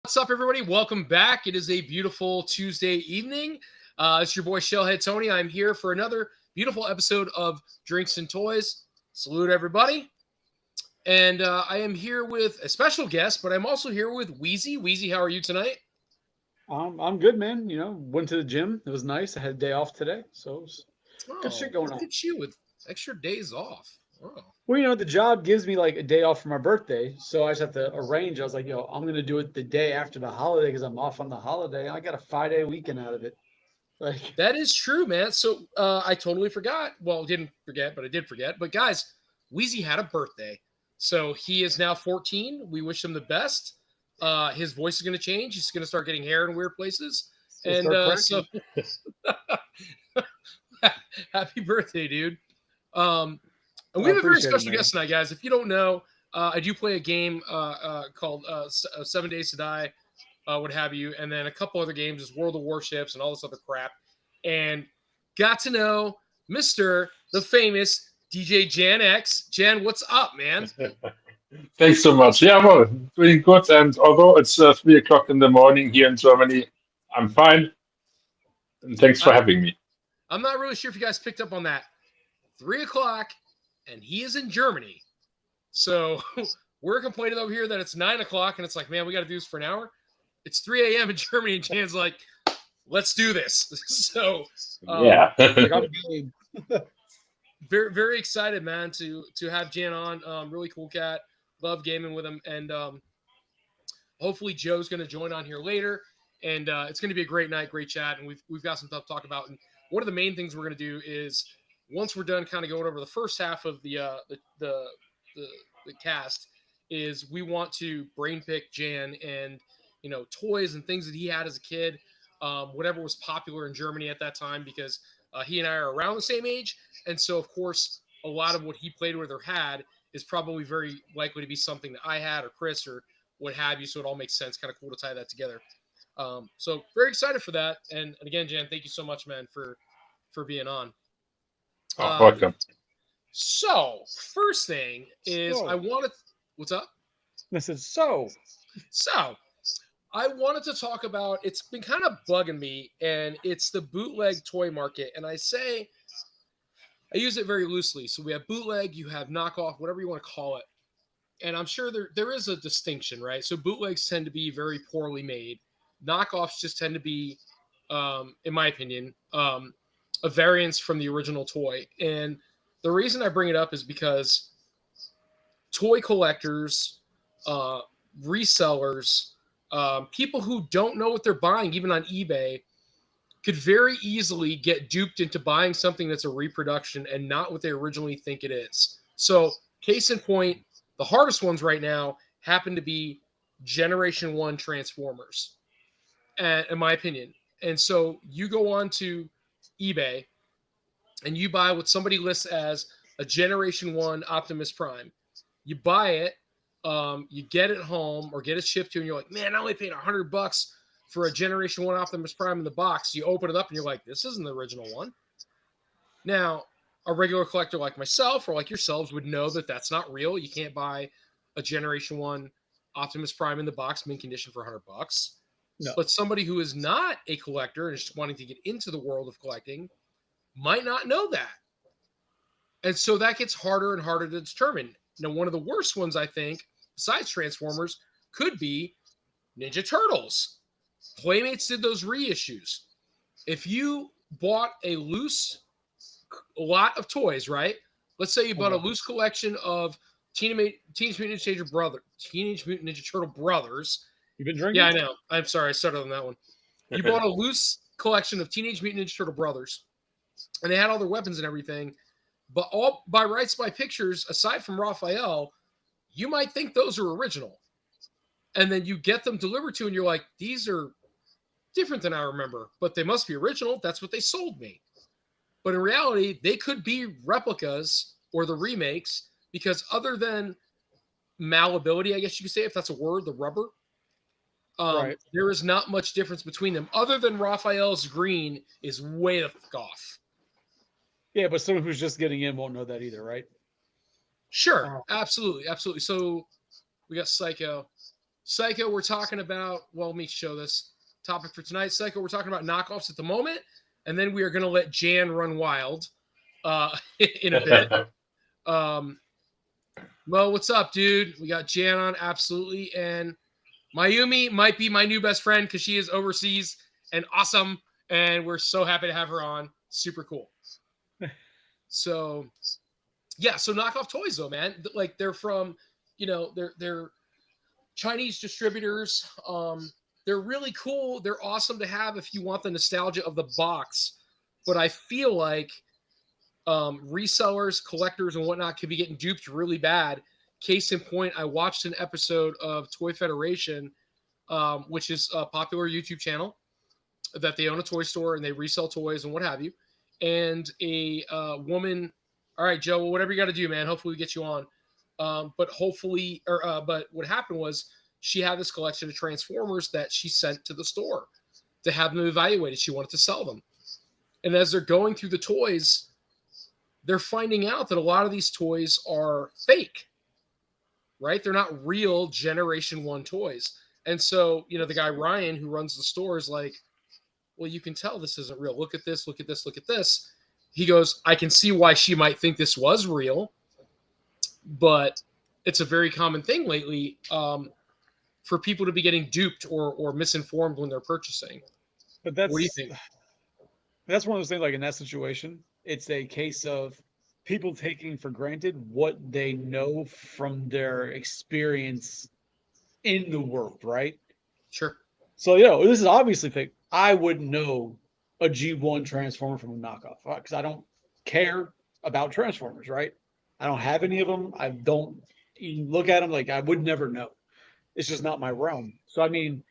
What's up, everybody? Welcome back. It is a beautiful Tuesday evening. It's your boy Shellhead Tony. I'm here for another beautiful episode of Drinks and Toys. Salute, everybody. And I am here with a special guest, but I'm also here with Wheezy. Wheezy, how are you tonight? I'm good, man. Went to the gym. It was nice. I had a day off today, so good Oh, shit going look on. at you with extra days off. Oh, Well, the job gives me like a day off for my birthday, so I just have to arrange. I was like, I'm gonna do it the day after the holiday because I'm off on the holiday. I got a 5 day weekend out of it. Like, that is true, man. So I totally forgot. Well, didn't forget, but I did forget. But guys, Wheezy had a birthday. So he is now 14. We wish him the best. His voice is going to change. He's going to start getting hair in weird places. we'll And start so cracking. happy birthday, dude. Um, and we I have a very appreciate it, special man. guest tonight, guys. If you don't know, I do play a game called 7 Days to Die, what have you, and then a couple other games is World of Warships and all this other crap. And got to know Mr. the famous DJ Jan X. Jan, what's up, man? Thanks so much. Yeah, well, doing good. And although it's 3 o'clock in the morning here in Germany, I'm fine. And thanks for I'm having me. I'm not really sure if you guys picked up on that. 3 o'clock, and he is in Germany. So we're complaining over here that it's 9 o'clock, and it's like, man, we got to do this for an hour. It's 3 a.m. in Germany, and Jan's like, let's do this. So Yeah. Like, I'm game. very, very excited, man, to have Jan on. Really cool cat. Love gaming with him, and hopefully Joe's going to join on here later. And it's going to be a great night, great chat, and we've got some stuff to talk about. And one of the main things we're going to do is once we're done, kind of going over the first half of the cast, is we want to brain pick Jan and toys and things that he had as a kid, whatever was popular in Germany at that time, because he and I are around the same age, and so of course a lot of what he played with or had is probably very likely to be something that I had or Chris or what have you. So it all makes sense. Kind of cool to tie that together. So very excited for that. And again, Jan, thank you so much, man, for being on. Oh, Um, welcome. so first thing is I So, wanted. What's up? I said, so So I wanted to talk about. It's been kind of bugging me, and it's the bootleg toy market. And I use it very loosely. So we have bootleg, you have knockoff, whatever you want to call it. And I'm sure there is a distinction, right? So bootlegs tend to be very poorly made. Knockoffs just tend to be, in my opinion, a variance from the original toy. And the reason I bring it up is because toy collectors, uh, resellers, people who don't know what they're buying, even on eBay, could very easily get duped into buying something that's a reproduction and not what they originally think it is. So, case in point, the hardest ones right now happen to be Generation 1 Transformers, in my opinion. And so, you go on to eBay and you buy what somebody lists as a Generation 1 Optimus Prime. You buy it, you get it home or get it shipped to you, and you're like, man, I only paid $100 for a Generation 1 Optimus Prime in the box. You open it up and you're like, this isn't the original one. Now, a regular collector like myself or like yourselves would know that that's not real. You can't buy a Generation 1 Optimus Prime in the box, mint condition for $100. no. But somebody who is not a collector and is just wanting to get into the world of collecting might not know that. And so that gets harder and harder to determine. Now, one of the worst ones, I think, besides Transformers, could be Ninja Turtles. Playmates did those reissues. If you bought a loose lot of toys, right? Let's say you bought a Okay. loose collection of Teenage Mutant Ninja Turtle Brothers. You've been Yeah, I drinking? know. I'm sorry, I started on that one. You bought a loose collection of Teenage Mutant Ninja Turtle Brothers, and they had all their weapons and everything. But all by rights by pictures, aside from Raphael, you might think those are original. And then you get them delivered to, and you're like, these are different than I remember, but they must be original. That's what they sold me. But in reality, they could be replicas or the remakes because other than malleability, I guess you could say, if that's a word, the rubber, Right. there is not much difference between them other than Raphael's green is way the fuck off. Yeah, but someone who's just getting in won't know that either, right? Sure, Oh, absolutely, absolutely. So we got Psycho. Psycho, we're talking about, well, let me show this topic for tonight. Psycho, we're talking about knockoffs at the moment, and then we are going to let Jan run wild in a bit. Mo, what's up, dude? We got Jan on, absolutely. And Mayumi might be my new best friend because she is overseas and awesome, and we're so happy to have her on. Super cool. So, yeah, so knockoff toys, though, man. Like, they're from, they're Chinese distributors. They're really cool. They're awesome to have if you want the nostalgia of the box. But I feel like resellers, collectors, and whatnot could be getting duped really bad. Case in point, I watched an episode of Toy Federation, which is a popular YouTube channel that they own a toy store and they resell toys and what have you. And a woman, all right, Joe, well, whatever you got to do, man. Hopefully we get you on. But what happened was she had this collection of Transformers that she sent to the store to have them evaluated. She wanted to sell them. And as they're going through the toys, they're finding out that a lot of these toys are fake, right? They're not real Generation 1 toys. And so, the guy Ryan who runs the store is like, well, you can tell this isn't real. Look at this, look at this, look at this. He goes, I can see why she might think this was real, but it's a very common thing lately for people to be getting duped or misinformed when they're purchasing. But what do you think? That's one of those things, like in that situation, it's a case of people taking for granted what they know from their experience in the world, right? Sure. So, this is obviously fake. I wouldn't know a G1 Transformer from a knockoff because I don't care about Transformers, right? I don't have any of them. I don't even look at them. Like, I would never know. It's just not my realm. So, I mean,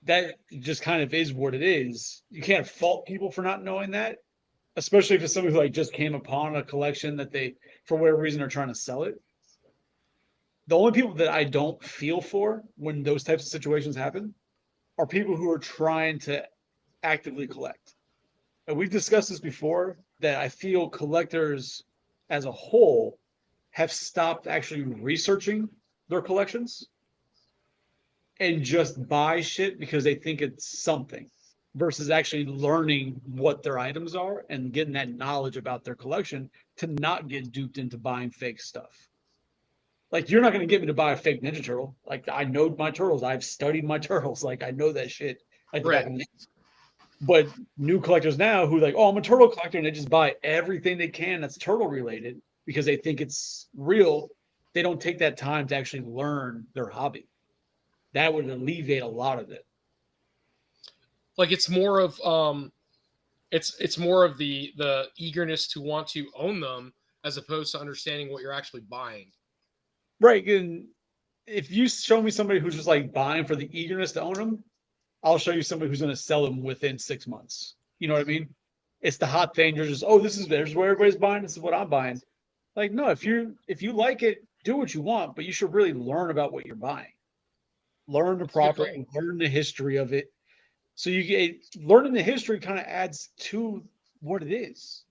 that just kind of is what it is. You can't fault people for not knowing that, especially if it's somebody who like just came upon a collection that they, for whatever reason, are trying to sell it. The only people that I don't feel for when those types of situations happen are people who are trying to actively collect. And we've discussed this before, that I feel collectors as a whole have stopped actually researching their collections and just buy shit because they think it's something versus actually learning what their items are and getting that knowledge about their collection to not get duped into buying fake stuff. Like, you're not going to get me to buy a fake Ninja Turtle. Like, I know my turtles. I've studied my turtles. Like, I know that shit. Like, right. But new collectors now who like, oh, I'm a turtle collector, and they just buy everything they can that's turtle related because they think it's real. They don't take that time to actually learn their hobby. That would alleviate a lot of it. Like, it's more of it's more of the eagerness to want to own them as opposed to understanding what you're actually buying. Right. And if you show me somebody who's just like buying for the eagerness to own them, I'll show you somebody who's going to sell them within 6 months. You know what I mean? It's the hot thing. You're just, oh, there's where everybody's buying. This is what I'm buying. Like, no, if you like it, do what you want, but you should really learn about what you're buying. Learn the property, learn the history of it. So you get learning the history kind of adds to what it is.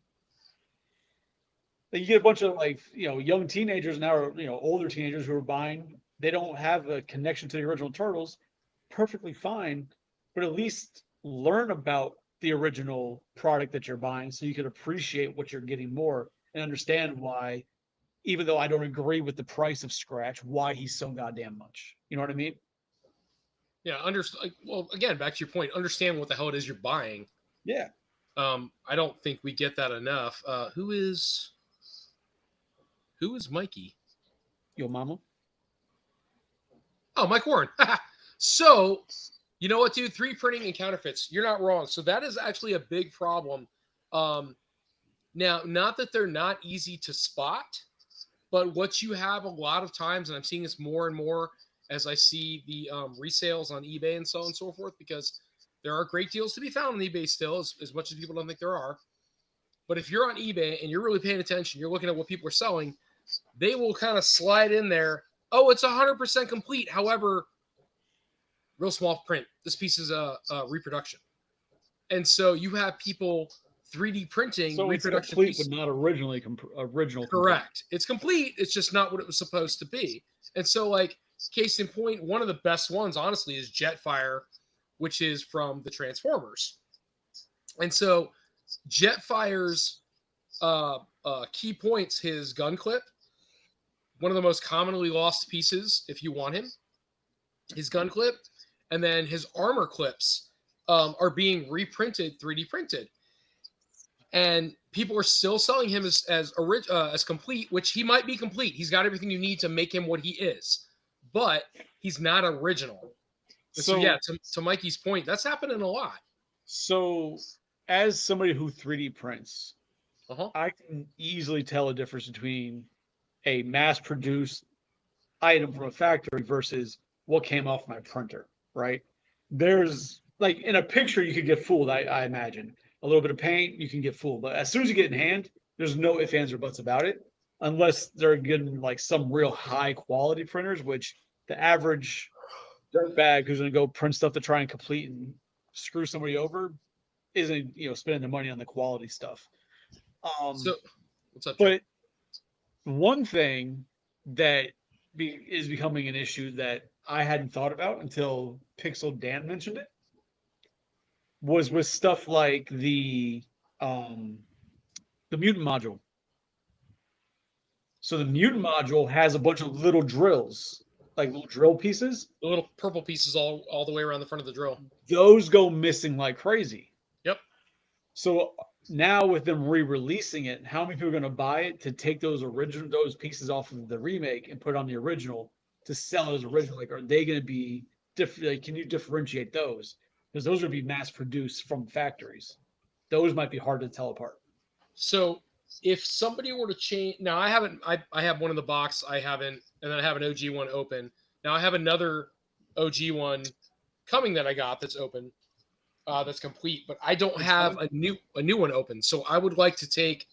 Like, you get a bunch of young teenagers now, or older teenagers who are buying. They don't have a connection to the original Turtles. Perfectly fine, but at least learn about the original product that you're buying so you can appreciate what you're getting more and understand why, even though I don't agree with the price of Scratch, why he's so goddamn much. You know what I mean? Yeah, well, again, back to your point, understand what the hell it is you're buying. Yeah. I don't think we get that enough. Who is Mikey? Yo mama. Oh, Mike Warren. So, you know what, dude? 3D printing and counterfeits. You're not wrong. So that is actually a big problem. Now, not that they're not easy to spot, but what you have a lot of times, and I'm seeing this more and more as I see the resales on eBay and so on and so forth, because there are great deals to be found on eBay still, as much as people don't think there are. But if you're on eBay and you're really paying attention, you're looking at what people are selling, they will kind of slide in there. Oh, it's 100% complete. However, real small print. This piece is a reproduction. And so you have people 3D printing reproduction. It's complete, but not original. Correct. Complete. It's just not what it was supposed to be. And so, like, case in point, one of the best ones, honestly, is Jetfire, which is from the Transformers. And so Jetfire's key points, his gun clip, one of the most commonly lost pieces if you want him, his gun clip, and then his armor clips are being reprinted, 3D printed. And people are still selling him as complete, which he might be complete. He's got everything you need to make him what he is, but he's not original. So yeah, to Mikey's point, that's happening a lot. So, as somebody who 3D prints, Uh-huh. I can easily tell a difference between a mass-produced item from a factory versus what came off my printer, right? There's like in a picture you could get fooled, I imagine. A little bit of paint, you can get fooled. But as soon as you get in hand, there's no ifs, ands, or buts about it, unless they're getting like some real high quality printers, which the average dirtbag who's gonna go print stuff to try and complete and screw somebody over isn't, spending the money on the quality stuff. So what's up, Jay? But one thing that is becoming an issue that I hadn't thought about until Pixel Dan mentioned it was with stuff like the mutant module. So the mutant module has a bunch of little drills, like little drill pieces. The little purple pieces all the way around the front of the drill. Those go missing like crazy. Yep. So now with them re-releasing it, how many people are going to buy it to take those pieces off of the remake and put on the original to sell as original? Like, are they going to be different? Like, can you differentiate those? Because those would be mass produced from factories. Those might be hard to tell apart. So if somebody were to change, now I have one in the box, I haven't, and then I have an OG one open. Now I have another OG one coming that I got that's open, that's complete, but I don't have a new one open. So I would like to take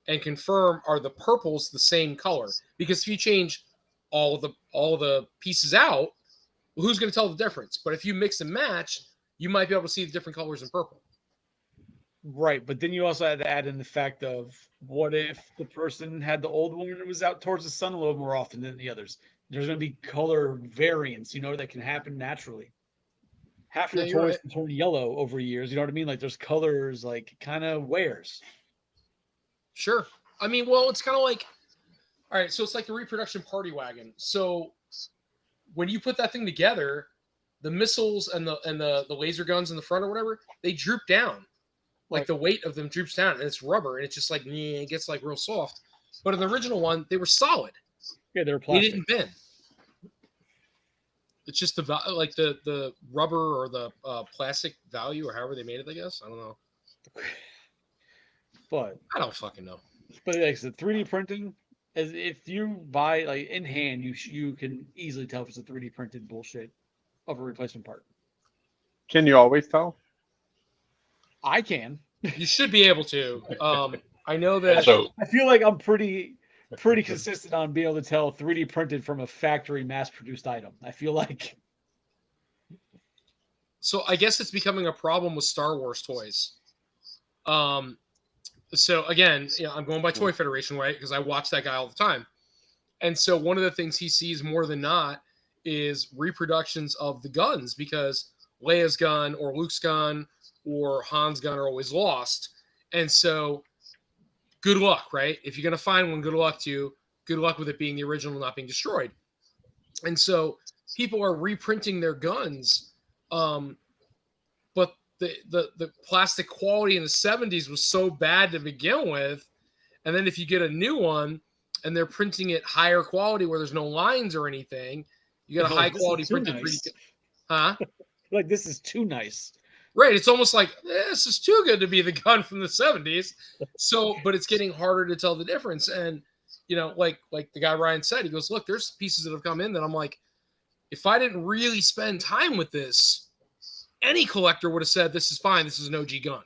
and confirm, are the purples the same color? Because if you change all the pieces out, well, who's going to tell the difference? But if you mix and match, you might be able to see the different colors in purple. Right, but then you also had to add in the fact of what if the person had the old one and it was out towards the sun a little more often than the others? There's going to be color variance, that can happen naturally. Half your toys can turn yellow over years. You know what I mean? Like there's colors, like kind of wears. Sure. I mean, well, it's kind of like, all right, so it's like the reproduction party wagon. So when you put that thing together, the missiles and the laser guns in the front or whatever, they droop down. Like the weight of them droops down, and it's rubber, and it's just like, it gets like real soft. But in the original one, they were solid. Yeah, they were plastic. They didn't bend. It's just the rubber or the plastic value or however they made it, I guess. I don't know. But I don't fucking know. But like I said, 3D printing, as if you buy like in hand, you can easily tell if it's a 3D printed bullshit of a replacement part. Can you always tell? I can. You should be able to. I know that. So I feel like I'm pretty consistent on being able to tell 3D printed from a factory mass-produced item. I feel like. So I guess it's becoming a problem with Star Wars toys. So again, I'm going by Toy Federation, right? Because I watch that guy all the time. And so one of the things he sees more than not is reproductions of the guns, because Leia's gun or Luke's gun or Han's gun are always lost. And so good luck, right? If you're going to find one, good luck to you. Good luck with it being the original, not being destroyed. And so people are reprinting their guns. But the plastic quality in the 70s was so bad to begin with. And then if you get a new one and they're printing it higher quality where there's no lines or anything, you got a high quality printed. Nice. Huh? Like, this is too nice. Right. It's almost like this is too good to be the gun from the 70s. So, but it's getting harder to tell the difference. And, like the guy Ryan said, he goes, look, there's pieces that have come in that I'm like, if I didn't really spend time with this, any collector would have said, this is fine. This is an OG gun.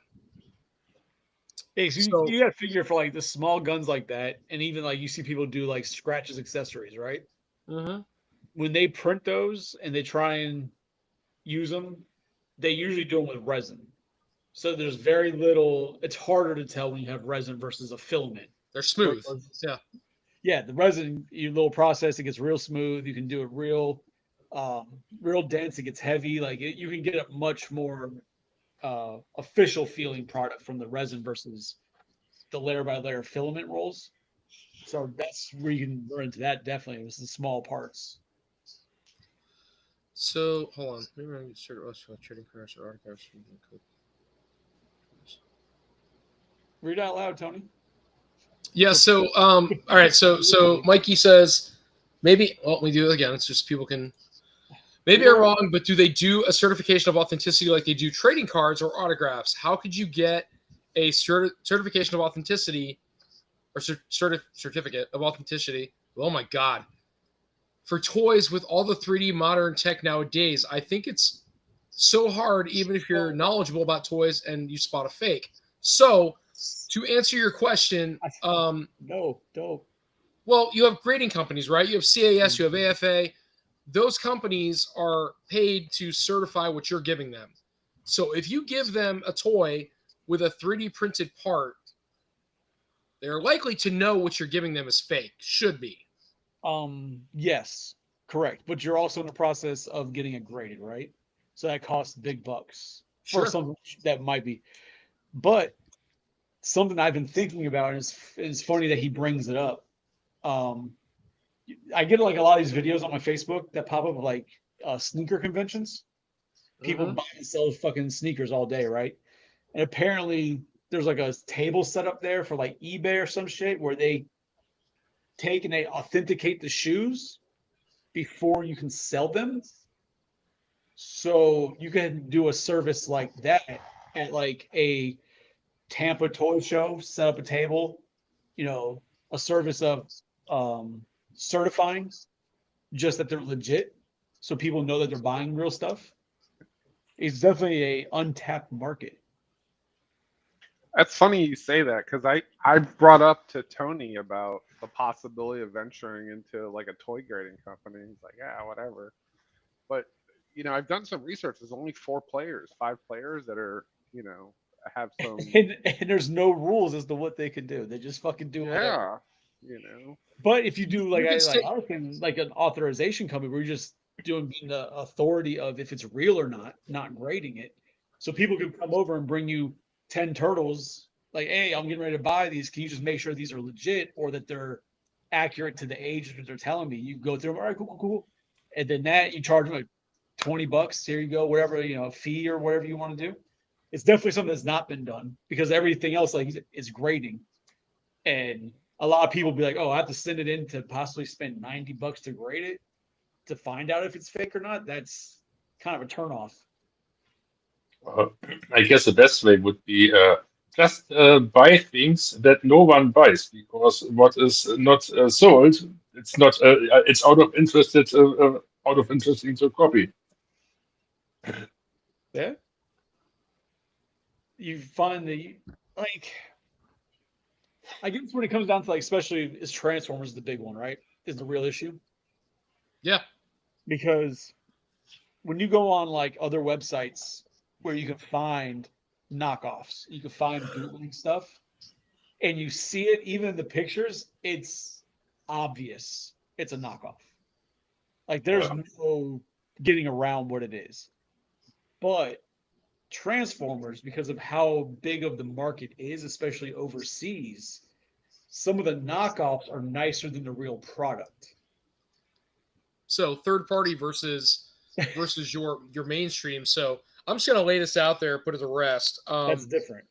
Hey, so you got to figure for like the small guns like that. And even like you see people do like scratches accessories, right? Mm-hmm. When they print those and they try and use them, they usually do them with resin. So there's very little, it's harder to tell when you have resin versus a filament. They're smooth. Yeah. yeah, the resin, your little process, it gets real smooth. You can do it real dense. It gets heavy. Like you can get a much more official feeling product from the resin versus the layer by layer filament rolls. So that's where you can run into that. Definitely, it was the small parts. So hold on. Maybe I can start trading cards or autographs. Read out loud, Tony. Yeah. So all right. So Mikey says maybe. Well, we do it again. It's just people can. Maybe I'm wrong, but do they do a certification of authenticity like they do trading cards or autographs? How could you get a certification of authenticity or certificate of authenticity? Oh my God. For toys with all the 3D modern tech nowadays, I think it's so hard, even if you're knowledgeable about toys and you spot a fake. So, to answer your question, No, don't. well, you have grading companies, right? You have CAS, you have AFA. Those companies are paid to certify what you're giving them. So if you give them a toy with a 3D printed part, they're likely to know what you're giving them is fake. Should be. Yes, correct. But you're also in the process of getting it graded, right? So that costs big bucks for Sure. something that might be. But something I've been thinking about is it's funny that he brings it up. I get like a lot of these videos on my Facebook that pop up of like sneaker conventions. People buy and sell fucking sneakers all day, right? And apparently there's like a table set up there for like eBay or some shit where they take and they authenticate the shoes before you can sell them. So you can do a service like that at like a Tampa toy show, set up a table, a service of certifying just that they're legit so people know that they're buying real stuff. It's definitely a untapped market. That's funny you say that because I brought up to Tony about the possibility of venturing into like a toy grading company. He's like, yeah, whatever. But I've done some research. There's only 4 players, 5 players that are have some. And there's no rules as to what they can do. They just fucking do whatever. Yeah. But if you do You could like say- I can like an authorization company where you're just doing the authority of if it's real or not grading it. So people can come over and bring you 10 turtles, like, hey, I'm getting ready to buy these. Can you just make sure these are legit or that they're accurate to the age that they're telling me? You go through them, all right, cool. And then that you charge them like $20. Here you go, whatever, fee or whatever you want to do. It's definitely something that's not been done because everything else like is grading. And a lot of people be like, oh, I have to send it in to possibly spend $90 to grade it to find out if it's fake or not. That's kind of a turnoff. I guess the best way would be just buy things that no one buys because what is not sold, it's not. It's out of interesting to copy. Yeah. You find like, I guess when it comes down to like, especially is Transformers the big one, right? Is the real issue. Yeah. Because when you go on like other websites where you can find knockoffs, you can find bootleg stuff, and you see it even in the pictures, it's obvious it's a knockoff. Like there's no getting around what it is. But Transformers, because of how big of the market is, especially overseas, some of the knockoffs are nicer than the real product. So third party versus your mainstream. So I'm just gonna lay this out there, put it to rest. That's different.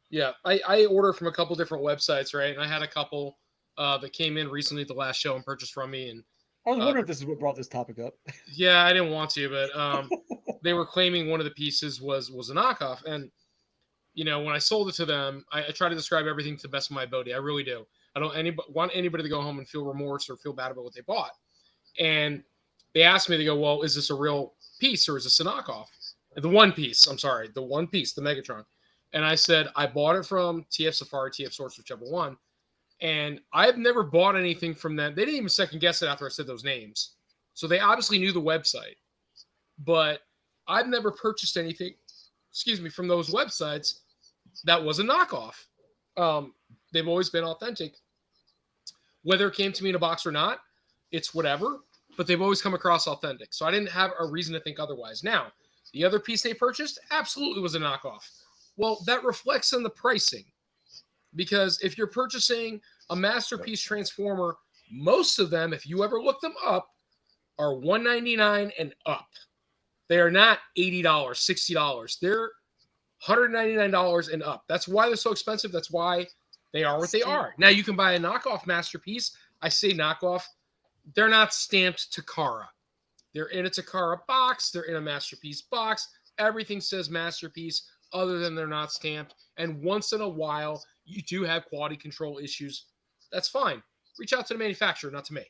Yeah, I order from a couple different websites, right? And I had a couple that came in recently at the last show and purchased from me. And I was wondering if this is what brought this topic up. yeah, I didn't want to, but they were claiming one of the pieces was a knockoff. And when I sold it to them, I try to describe everything to the best of my ability. I really do. I don't want anybody to go home and feel remorse or feel bad about what they bought. And they asked me, they go, well, is this a real piece or is this a knockoff? The one piece, the Megatron. And I said, I bought it from TF Safari, TF Source, whichever one. And I've never bought anything from them. They didn't even second guess it after I said those names. So they obviously knew the website. But I've never purchased anything, from those websites that was a knockoff. They've always been authentic. Whether it came to me in a box or not, it's whatever, but they've always come across authentic. So I didn't have a reason to think otherwise. Now, the other piece they purchased absolutely was a knockoff. Well, that reflects in the pricing, because if you're purchasing a Masterpiece Transformer, most of them, if you ever look them up, are $199 and up. They are not $80, $60. They're $199 and up. That's why they're so expensive. That's why they are what they are. Now, you can buy a knockoff Masterpiece. I say knockoff. They're not stamped Takara. They're in a Takara box. They're in a Masterpiece box. Everything says Masterpiece other than they're not stamped. And once in a while, you do have quality control issues. That's fine. Reach out to the manufacturer, not to me.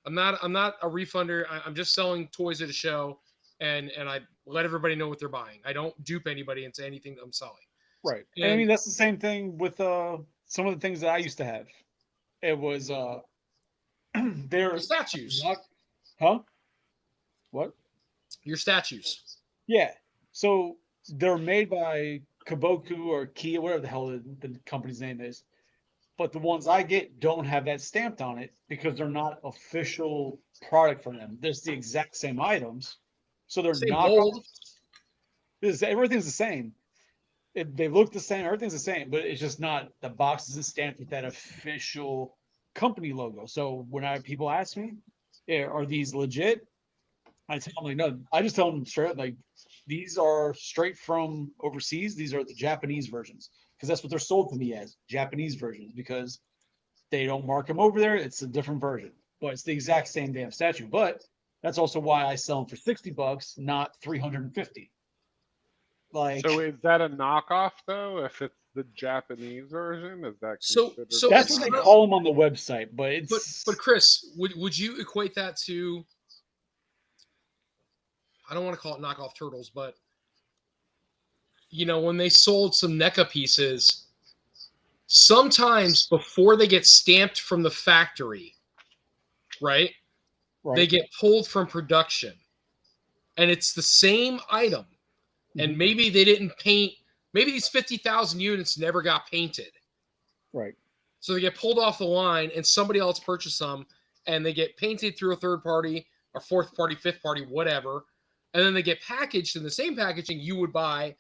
I'm not a refunder. I'm just selling toys at a show, and I let everybody know what they're buying. I don't dupe anybody into anything that I'm selling. Right. And I mean, that's the same thing with some of the things that I used to have. It was they're statues. Huh? What? Your statues. Yeah. So they're made by Kaboku or Kia, whatever the hell the company's name is. But the ones I get don't have that stamped on it because they're not official product from them. There's the exact same items. So they're not. Everything's the same. They look the same. Everything's the same, but it's just not, the box isn't stamped with that official company logo. So when people ask me, are these legit? I tell them, like, no. I just tell them straight up, like, these are straight from overseas. These are the Japanese versions, because that's what they're sold to me as, Japanese versions, because they don't mark them over there. It's a different version, but it's the exact same damn statue. But that's also why I sell them for $60, not $350. Like, so is that a knockoff though? If it's the Japanese version, is that so that's what they call them on the website? But it's but Chris, would you equate that to? I don't want to call it knockoff turtles, but when they sold some NECA pieces, sometimes before they get stamped from the factory, right? They get pulled from production, and it's the same item. Mm-hmm. And maybe they didn't paint. Maybe these 50,000 units never got painted. Right. So they get pulled off the line, and somebody else purchased them, and they get painted through a third party, or fourth party, fifth party, whatever. And then they get packaged in the same packaging you would buy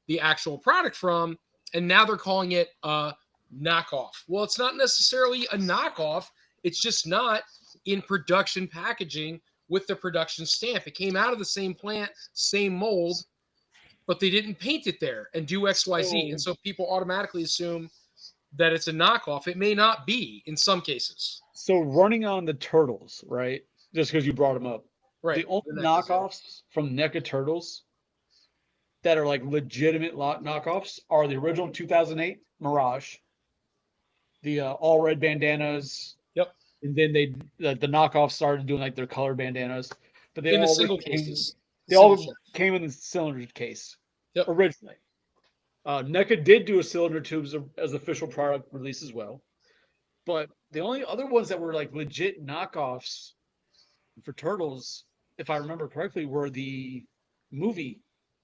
the actual product from, and now they're calling it a knockoff. Well, it's not necessarily a knockoff. It's just not in production packaging with the production stamp. It came out of the same plant, same mold, but they didn't paint it there and do XYZ. And so people automatically assume that it's a knockoff. It may not be in some cases. So running on the turtles, right? Just because you brought them up. Right. The only knockoffs from NECA Turtles that are like legitimate knockoffs are the original 2008 Mirage, the all red bandanas. Yep. And then the knockoffs started doing like their color bandanas, but they in all the single cases. They all came in the cylinder case. Yep. Originally. NECA did do a cylinder tubes as official product release as well, but the only other ones that were like legit knockoffs for Turtles, if I remember correctly, were the movie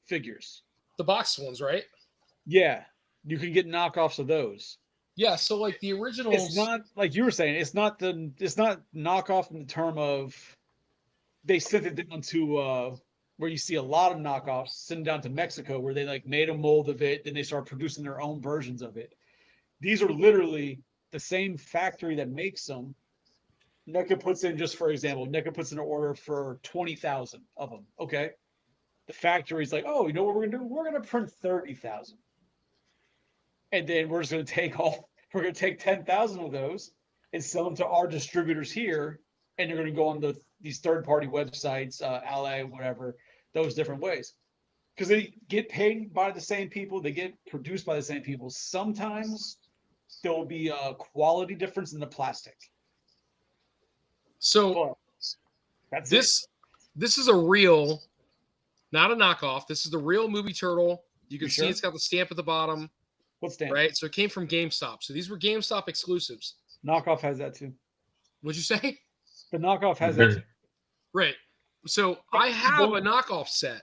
figures. The boxed ones, right? Yeah. You can get knockoffs of those. Yeah, so like the originals. It's not, like you were saying, it's not knockoff in the term of they sent it down to where you see a lot of knockoffs sent down to Mexico, where they like made a mold of it, then they start producing their own versions of it. These are literally the same factory that makes them. NECA puts in, just for example, NECA puts in an order for 20,000 of them. Okay. The factory's like, oh, you know what we're going to do? We're going to print 30,000. And then we're just going to take 10,000 of those and sell them to our distributors here. And they're going to go on these third-party websites, Ally, whatever, those different ways. Because they get paid by the same people. They get produced by the same people. Sometimes there will be a quality difference in the plastic. So this is a real, not a knockoff. This is the real movie turtle. You can see it's got the stamp at the bottom. What stamp? Right. So it came from GameStop. So these were GameStop exclusives. Knockoff has that too. What'd you say? The knockoff has that too. Right. So I have a knockoff set.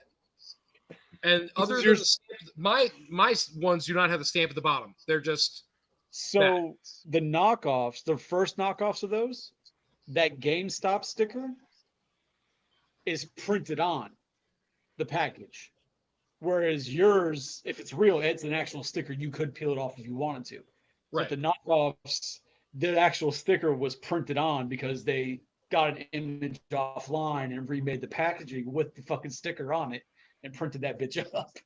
And other than my ones do not have the stamp at the bottom. They're just So the knockoffs, the first knockoffs of those, that GameStop sticker is printed on the package. Whereas yours, if it's real, it's an actual sticker. You could peel it off if you wanted to. Right. But the knockoffs, the actual sticker was printed on because they got an image offline and remade the packaging with the fucking sticker on it and printed that bitch up.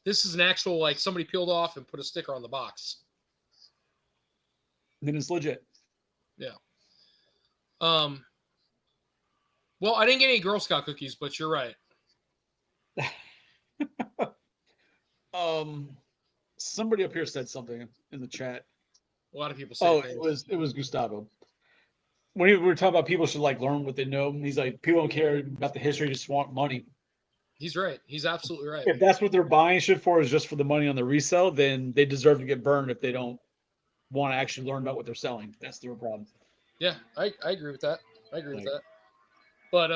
This is an actual, like, somebody peeled off and put a sticker on the box. And then it's legit. Well, I didn't get any Girl Scout cookies, but you're right. Somebody up here said something in the chat. A lot of people say Oh, things. it was Gustavo. When we were talking about people should like learn what they know, and he's like, people don't care about the history, just want money. He's right. He's absolutely right. If that's what they're buying shit for is just for the money on the resale, then they deserve to get burned if they don't want to actually learn about what they're selling. That's their problem. Yeah, I agree with that. I agree with that. But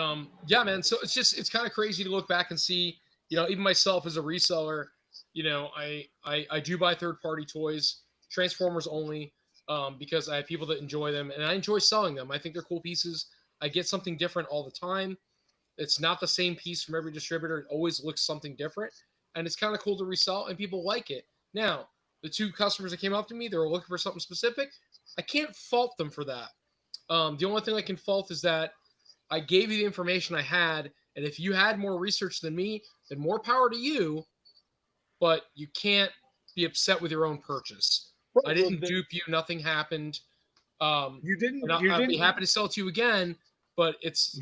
yeah, man. So it's kind of crazy to look back and see, even myself as a reseller, I do buy third-party toys, Transformers only, because I have people that enjoy them and I enjoy selling them. I think they're cool pieces. I get something different all the time. It's not the same piece from every distributor. It always looks something different, and it's kind of cool to resell, and people like it. Now, the two customers that came up to me, they were looking for something specific. I can't fault them for that. The only thing I can fault is that I gave you the information I had, and if you had more research than me, then more power to you, but you can't be upset with your own purchase. I didn't dupe you. Nothing happened. You didn't. I'd be happy to sell it to you again, but it's,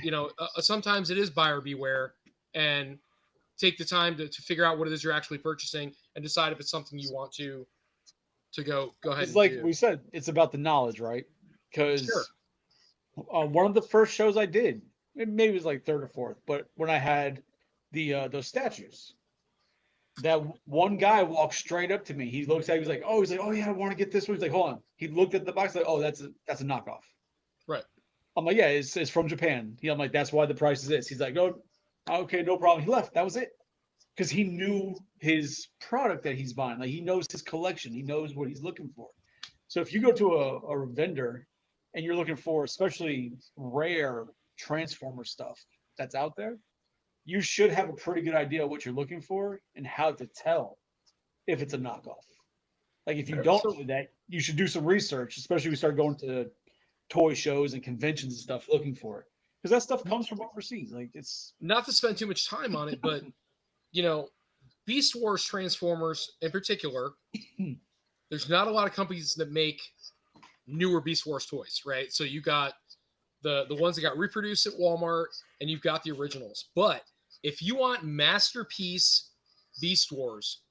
sometimes it is buyer beware, and take the time to figure out what it is you're actually purchasing and decide if it's something you want to go ahead. It's and like do. we said, it's about the knowledge, right? Because Sure. One of the first shows I did, maybe it was like third or fourth, but when I had those statues, that one guy walked straight up to me. He looks at, he's like, oh yeah, I want to get this one. He's like, hold on. He looked at the box like, oh, that's a knockoff. Right. I'm like, yeah, it's from Japan. I'm like, that's why the price is this. He's like, oh, okay, no problem. He left. That was it. Because he knew his product that he's buying. Like, he knows his collection. He knows what he's looking for. So if you go to a vendor and you're looking for especially rare Transformer stuff that's out there, you should have a pretty good idea of what you're looking for and how to tell if it's a knockoff. Like, if you don't know that, you should do some research, especially if you start going to toy shows and conventions and stuff looking for it. Because that stuff comes from overseas. Like, it's not to spend too much time on it, but Beast Wars Transformers in particular, there's not a lot of companies that make newer Beast Wars toys, right? So you got the ones that got reproduced at Walmart, and you've got the originals. But if you want masterpiece Beast Wars,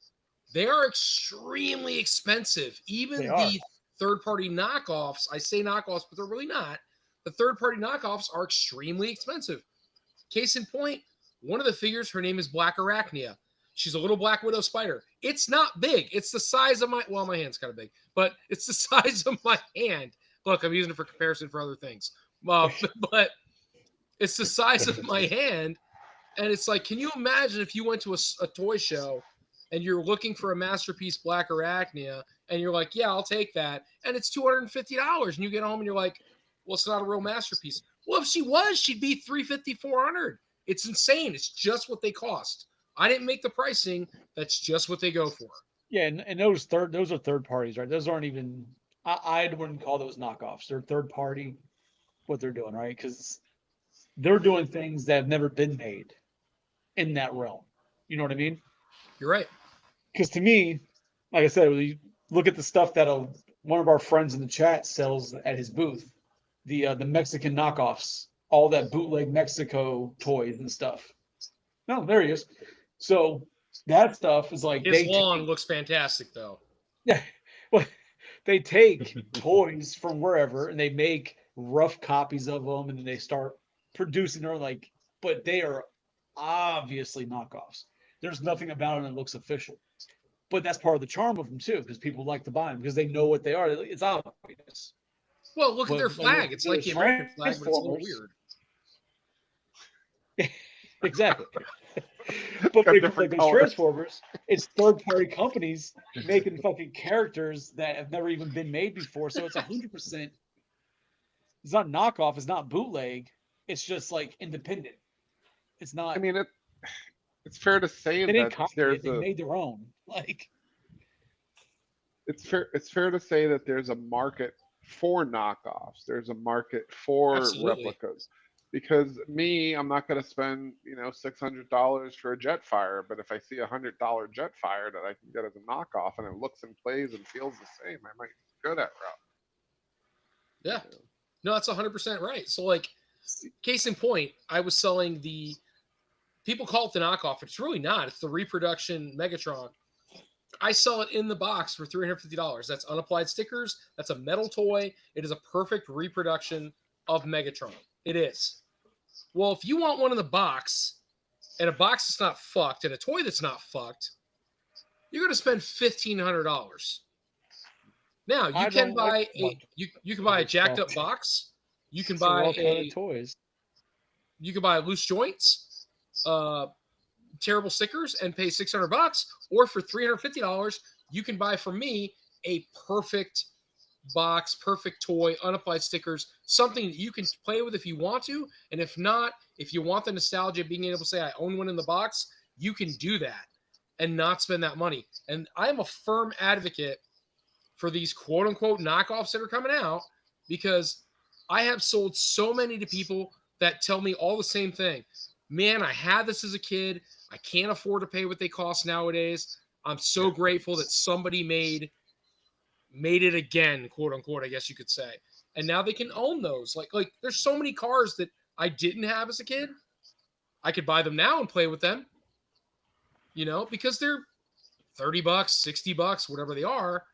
they are extremely expensive. Even the third-party knockoffs, I say knockoffs, but they're really not. The third-party knockoffs are extremely expensive. Case in point, one of the figures, her name is Black Arachnia. She's a little Black Widow spider. It's not big. It's the size of my hand's kind of big, but it's the size of my hand. Look, I'm using it for comparison for other things. But it's the size of my hand. And it's like, can you imagine if you went to a toy show and you're looking for a masterpiece Black Arachnia and you're like, yeah, I'll take that. And it's $250. And you get home and you're like, well, it's not a real masterpiece. Well, if she was, she'd be $350, $400. It's insane. It's just what they cost. I didn't make the pricing. That's just what they go for. Yeah, and those are third parties, right? Those aren't even. I wouldn't call those knockoffs. They're third party. What they're doing, right? Because they're doing things that have never been made in that realm. You know what I mean? You're right. Because to me, like I said, we look at the stuff that one of our friends in the chat sells at his booth, the Mexican knockoffs, all that bootleg Mexico toys and stuff. No, there he is. So that stuff is like his lawn looks fantastic, though. Yeah, well, they take toys from wherever and they make rough copies of them, and then they start producing their own, but they are obviously knockoffs. There's nothing about them that looks official, but that's part of the charm of them too, because people like to buy them because they know what they are. It's obvious. Well, look at their flag. It's like the American flag, but it's a little weird. Exactly. But Got when it comes to different those colors. Transformers, it's third-party companies making fucking characters that have never even been made before. So it's 100%. It's not knockoff. It's not bootleg. It's just like independent. It's not. I mean, it's fair to say They didn't that copy there's it. They made their own. Like, it's fair to say that there's a market for knockoffs. There's a market for Absolutely. replicas. Because I'm not going to spend $600 for a Jetfire, but if I see $100 Jetfire that I can get as a knockoff and it looks and plays and feels the same, I might go that route. Yeah. No, that's 100% right. So, like, case in point, I was selling the. People call it the knockoff. It's really not. It's the reproduction Megatron. I sell it in the box for $350. That's unapplied stickers. That's a metal toy. It is a perfect reproduction of Megatron. It is. Well, if you want one in the box, and a box that's not fucked, and a toy that's not fucked, you're going to spend $1,500. Now you can buy you can buy a jacked up box. You can buy toys. You can buy loose joints, terrible stickers, and pay $600. Or for $350, you can buy from me a perfect box, perfect toy, unapplied stickers, something that you can play with if you want to. And if not, if you want the nostalgia of being able to say, I own one in the box, you can do that and not spend that money. And I am a firm advocate for these quote unquote knockoffs that are coming out, because I have sold so many to people that tell me all the same thing. Man, I had this as a kid. I can't afford to pay what they cost nowadays. I'm so grateful that somebody made it again, quote unquote, I guess you could say. And now they can own those. Like there's so many cars that I didn't have as a kid. I could buy them now and play with them, because they're $30, $60, whatever they are.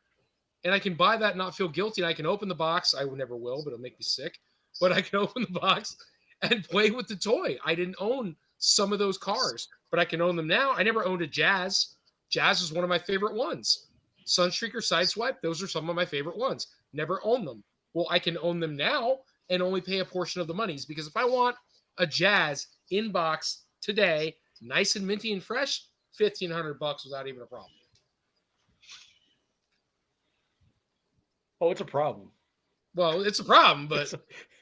And I can buy that and not feel guilty. And I can open the box. I never will, but it'll make me sick. But I can open the box and play with the toy. I didn't own some of those cars, but I can own them now. I never owned a Jazz. Jazz is one of my favorite ones. Sunstreaker, Sideswipe, those are some of my favorite ones. Never owned them. Well, I can own them now and only pay a portion of the monies, because if I want a Jazz in box today, nice and minty and fresh, $1,500 without even a problem. Oh, it's a problem. Well, it's a problem, but It's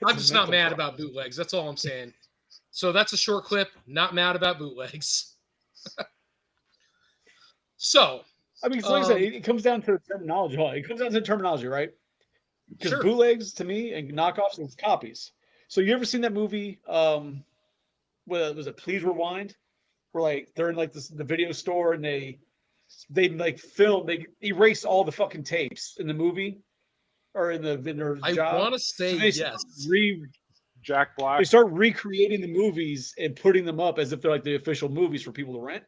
I'm a just not mental mad problem. about bootlegs. That's all I'm saying. So that's a short clip. Not mad about bootlegs. So, I mean, like I said, it comes down to terminology. It comes down to terminology, right? Because sure. bootlegs to me and knockoffs is copies. So you ever seen that movie? Was it Please Rewind? Where like they're in like the video store and they like film, they erase all the fucking tapes in the movie or in their I job. want to say So they yes. Jack Black. They start recreating the movies and putting them up as if they're like the official movies for people to rent.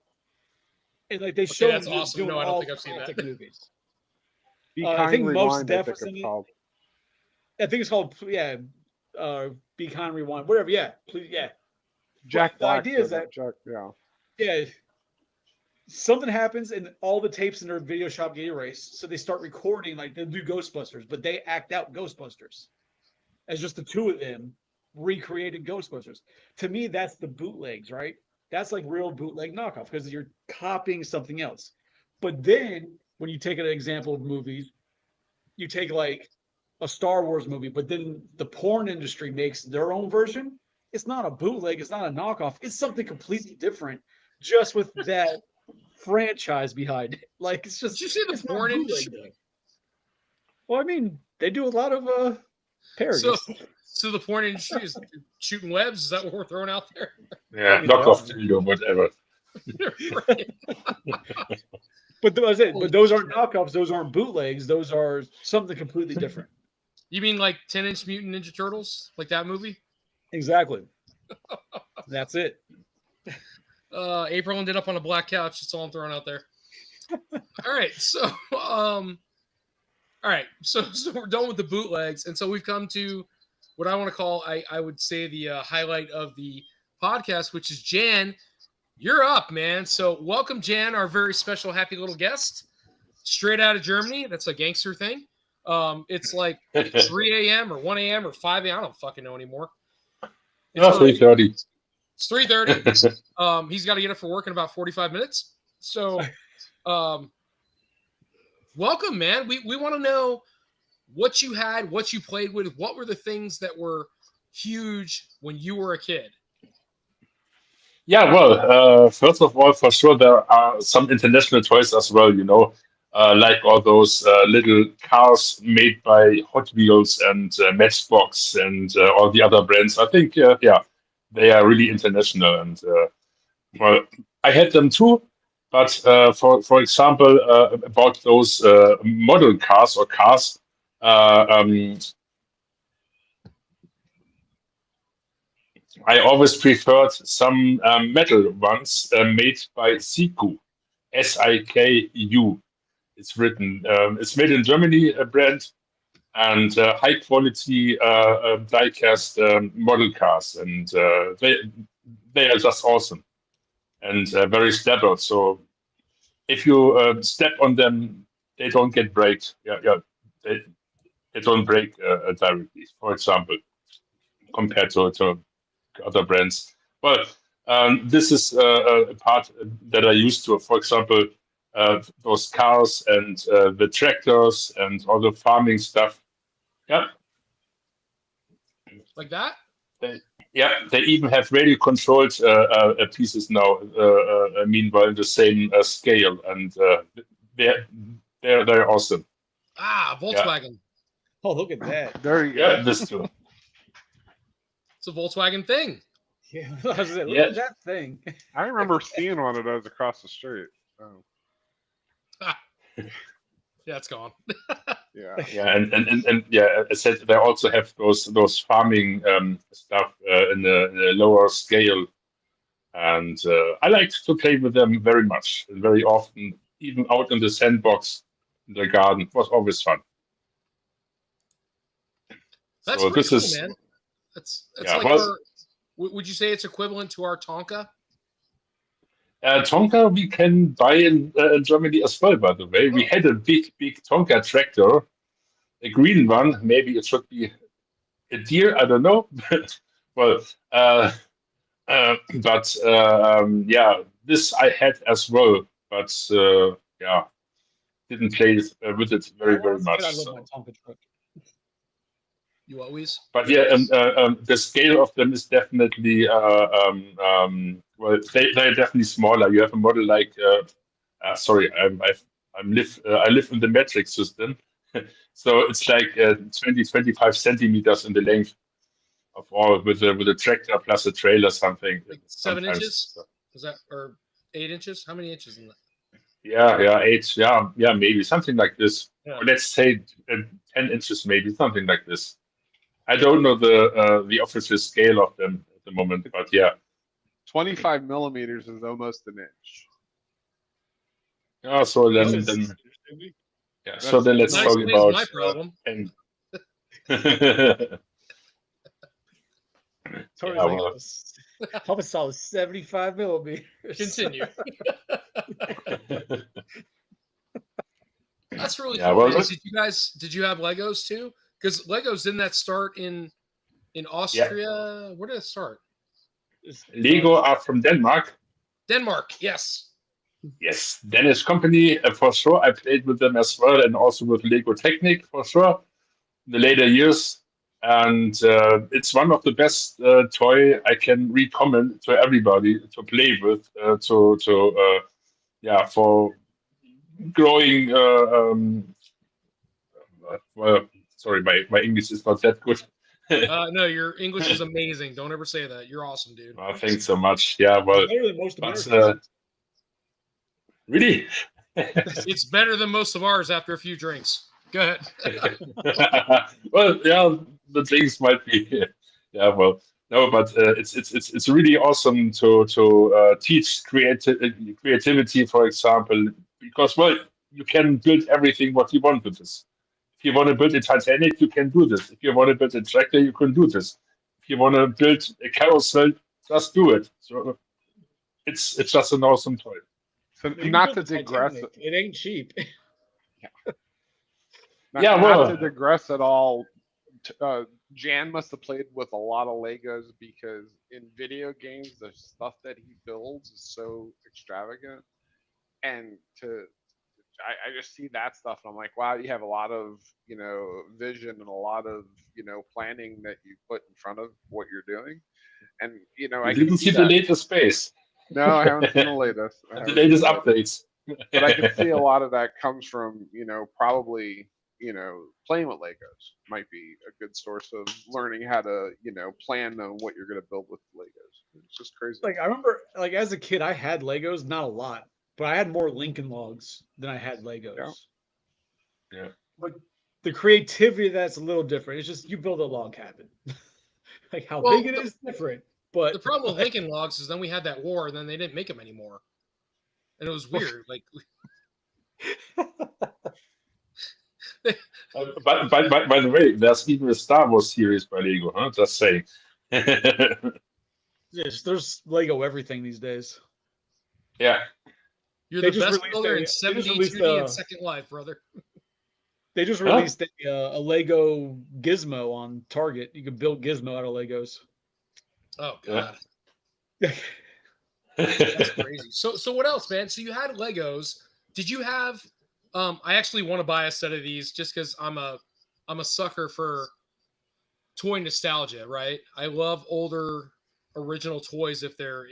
And like they show that's them awesome. doing No, I don't all think I've seen that. classic movies. Be I Kind think Most Rewind, Def I was think in it's it. called. I think it's called Be Kind Rewind, whatever. Yeah, please, yeah. Jack But the Black. idea is that yeah, something happens and all the tapes in their video shop get erased, so they start recording like they do Ghostbusters, but they act out Ghostbusters as just the two of them recreated Ghostbusters. To me, that's the bootlegs, right? That's like real bootleg knockoff because you're copying something else. But then when you take an example of movies, you take like a Star Wars movie, but then the porn industry makes their own version. It's not a bootleg, it's not a knockoff, it's something completely different, just with that franchise behind it. Like it's just Did you see the it's not porn bootleg. industry? Well, I mean, they do a lot of parodies. So the porn industry is shooting webs. Is that what we're throwing out there? Yeah, knockoff dildo, whatever. Right. But but those aren't knockoffs, those aren't bootlegs, those are something completely different. You mean like 10-inch Mutant Ninja Turtles, like that movie? Exactly. That's it. April ended up on a black couch. That's all I'm throwing out there. All right, so we're done with the bootlegs, and so we've come to what I want to call, I would say, the highlight of the podcast, which is Jan. You're up, man. So welcome, Jan, our very special happy little guest, straight out of Germany. That's a gangster thing. It's like 3 a.m. or 1 a.m. or 5 a.m. I don't fucking know anymore. It's 3:30. It's 3:30. He's got to get up for work in about 45 minutes. So, welcome, man. We want to know what you had, what you played with, what were the things that were huge when you were a kid. Yeah, well, first of all, for sure, there are some international toys as well, like all those little cars made by Hot Wheels and Matchbox and all the other brands. I think, yeah, they are really international. And, well, I had them too. But for example, about those model cars or cars, I always preferred some metal ones made by Siku, Siku. It's written. It's made in Germany, a brand, and high quality die-cast model cars, and they are just awesome and very stable. So if you step on them, they don't get breaked. Yeah, they don't break directly. For example, compared to other brands. Well, this is a part that I used to, for example, those cars and the tractors and all the farming stuff. Yeah, Like that? they even have radio controlled pieces now. Meanwhile, the same scale, and they're awesome. Ah, Volkswagen. Oh, look at that. There you go. Yeah, this too. It's a Volkswagen thing. Yeah, I was like, look Yeah. at that thing. I remember seeing one of those across the street. Oh, Yeah, it's gone. yeah. Yeah, and yeah, I said they also have those farming stuff in a lower scale, and I like to play with them very much and very often, even out in the sandbox in the garden. It was always fun. That's So pretty this cool, is man. That's yeah. like Well, our. Would you say it's equivalent to our Tonka? Tonka we can buy in Germany as well. By the way, we had a big Tonka tractor, a green one. Maybe it should be a deer. I don't know. Well, but yeah, this I had as well, but yeah, didn't play with it very much. I love So. my Tonka truck. You always. But yeah, the scale of them is definitely well, they're definitely smaller. You have a model like sorry, I live in the metric system, so it's like 25 centimeters in the length of all with a tractor plus a trailer something. Like 7 sometimes. inches? Is that or 8 inches? How many inches in that? Yeah, 8. Yeah, maybe something like this. Yeah. Or let's say 10 inches, maybe something like this. I don't know the official scale of them at the moment, but yeah. 25 millimeters is almost an inch. Yeah, so then yeah, so then let's That talk explains about my problem. and Tony's Yeah, like, well. Papa saw 75 millimeters. Continue. That's really Yeah, cool. well, man. Did you have Legos too? Because Legos didn't that start in Austria? Where did it start? Lego are from Denmark. Denmark. Yes. Yes, Danish company for sure. I played with them as well, and also with Lego Technic for sure in the later years. And it's one of the best toy I can recommend to everybody to play with. Yeah, for growing. Well, sorry, my English is not that good. No, your English is amazing. Don't ever say that. You're awesome, dude. Thanks so much. Yeah, well, Better than most but, Americans. really. It's better than most of ours after a few drinks. Go ahead. Well, yeah, the things might be. Yeah, well, no, but it's really awesome to teach creativity, for example, because well, you can build everything what you want with this. If you want to build a Titanic, you can do this. If you want to build a tractor, you can do this. If you want to build a carousel, just do it. So it's just an awesome toy. So You can not to build the digress, Titanic. It ain't cheap. Yeah, well- not to digress at all. Jan must have played with a lot of Legos because in video games, the stuff that he builds is so extravagant, and I just see that stuff and I'm like, wow, you have a lot of vision and a lot of planning that you put in front of what you're doing, and You I can didn't see see the that. latest space. No, I haven't seen the latest. I The haven't seen latest the latest. updates. But I can see a lot of that comes from probably playing with Legos might be a good source of learning how to plan on what you're going to build with Legos. It's just crazy. Like I remember, like as a kid, I had Legos, not a lot, but I had more Lincoln Logs than I had Legos. Yeah. Yeah. But the creativity that's a little different. It's just you build a log cabin. Like how Well, big it is different. But The problem with Lincoln Logs is then we had that war, and then they didn't make them anymore, and it was weird. Like, By the way, there's even a Star Wars series by Lego, huh? Just saying. yes, there's Lego everything these days. Yeah. you're They the just best released builder a- in they just 70, released 2D, a- and Second Life, brother. They just Huh? released a Lego Gizmo on Target. You can build Gizmo out of Legos. Oh Yeah. God, that's crazy. So what else, man? So you had Legos. Did you have? I actually want to buy a set of these just because I'm a sucker for toy nostalgia, right? I love older original toys if they're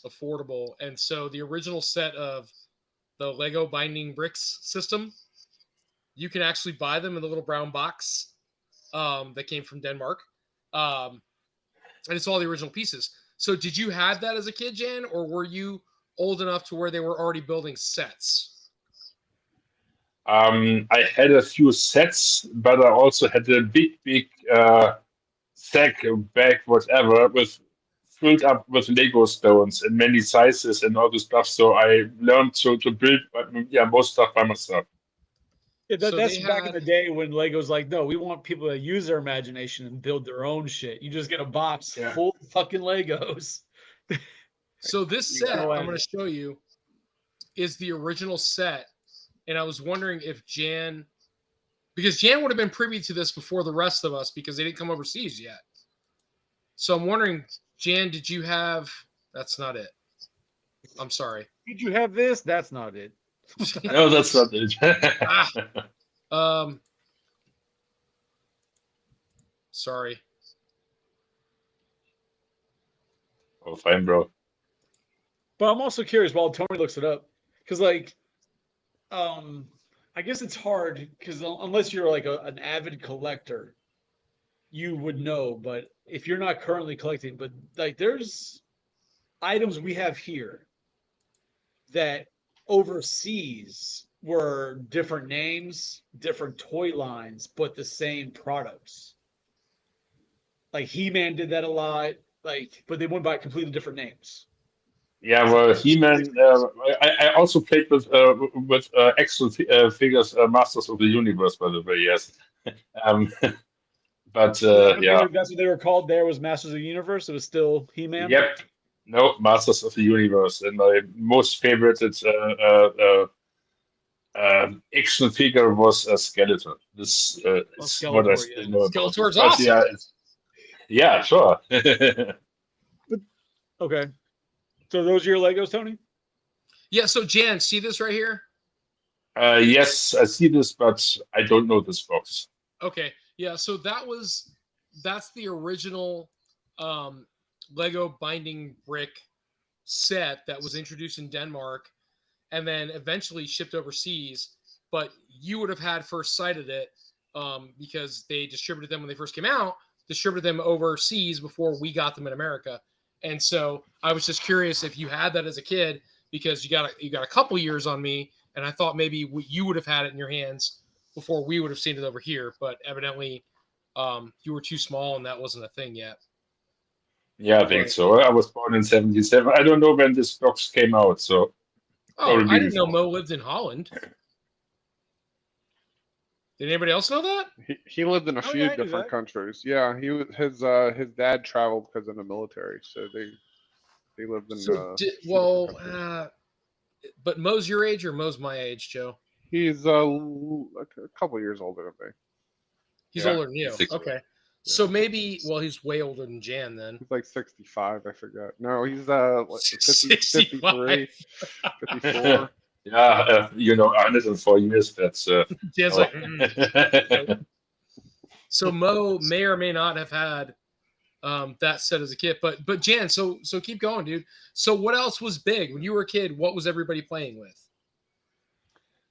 affordable. And so the original set of the Lego Binding Bricks system, you can actually buy them in the little brown box that came from Denmark. And it's all the original pieces. So did you have that as a kid, Jan, or were you old enough to where they were already building sets? I had a few sets, but I also had a big sack, bag, whatever, with filled up with Lego stones in many sizes and all this stuff. So I learned to build, most stuff by myself. Yeah, So that's they back in had- the day when Lego's like, no, we want people to use their imagination and build their own shit. You just get a box Yeah. full of fucking Legos. So this You set go I'm at going to it. show you is the original set, and I was wondering if Jan, because Jan would have been privy to this before the rest of us because they didn't come overseas yet. So I'm wondering, Jan, did you have? That's not it. I'm sorry. Did you have this? That's not it. No, that's not it. Sorry. Oh, fine, bro. But I'm also curious while Tony looks it up, because like, I guess it's hard because unless you're like an avid collector, you would know. But if you're not currently collecting, but like there's items we have here that overseas were different names, different toy lines, but the same products. Like He-Man did that a lot, like, but they went by completely different names. Yeah, well, He-Man. I also played with actual figures, Masters of the Universe, by the way. Yes, but yeah. That's what they were called. There was Masters of the Universe. It was still He-Man. Yep. No, Masters of the Universe, and my most favorited action figure was a Skeletor. This is what I Skeletor, still yeah. know about. Skeletor's But awesome. yeah, yeah, sure. Okay. So those are your Legos, Tony? Yeah. So Jan, see this right here? Yes, I see this, but I don't know this box. Okay. Yeah. So that's the original Lego Binding Brick set that was introduced in Denmark and then eventually shipped overseas. But you would have had first sight of it because they distributed them when they first came out, distributed them overseas before we got them in America. And so I was just curious if you had that as a kid because you got a couple years on me, and I thought maybe you would have had it in your hands before we would have seen it over here. But evidently, you were too small and that wasn't a thing yet. Yeah, I think so. I was born in 77. I don't know when this box came out, so. Oh, Probably I didn't know before. Mo lived in Holland. Did anybody else know that? He lived in a Oh, few yeah, I knew different that. countries. Yeah, he was his dad traveled because of the military, so they lived in. But Mo's your age or Mo's my age, Joe? He's a couple years older than me. He's Yeah. older than you. 60. Okay. So maybe, well, he's way older than Jan then. He's like 65, I forget. No, he's like 50, 53, 54. Yeah, 104 years. That's Jan's like, so Mo may or may not have had that set as a kid, but Jan, so keep going, dude. So what else was big when you were a kid? What was everybody playing with?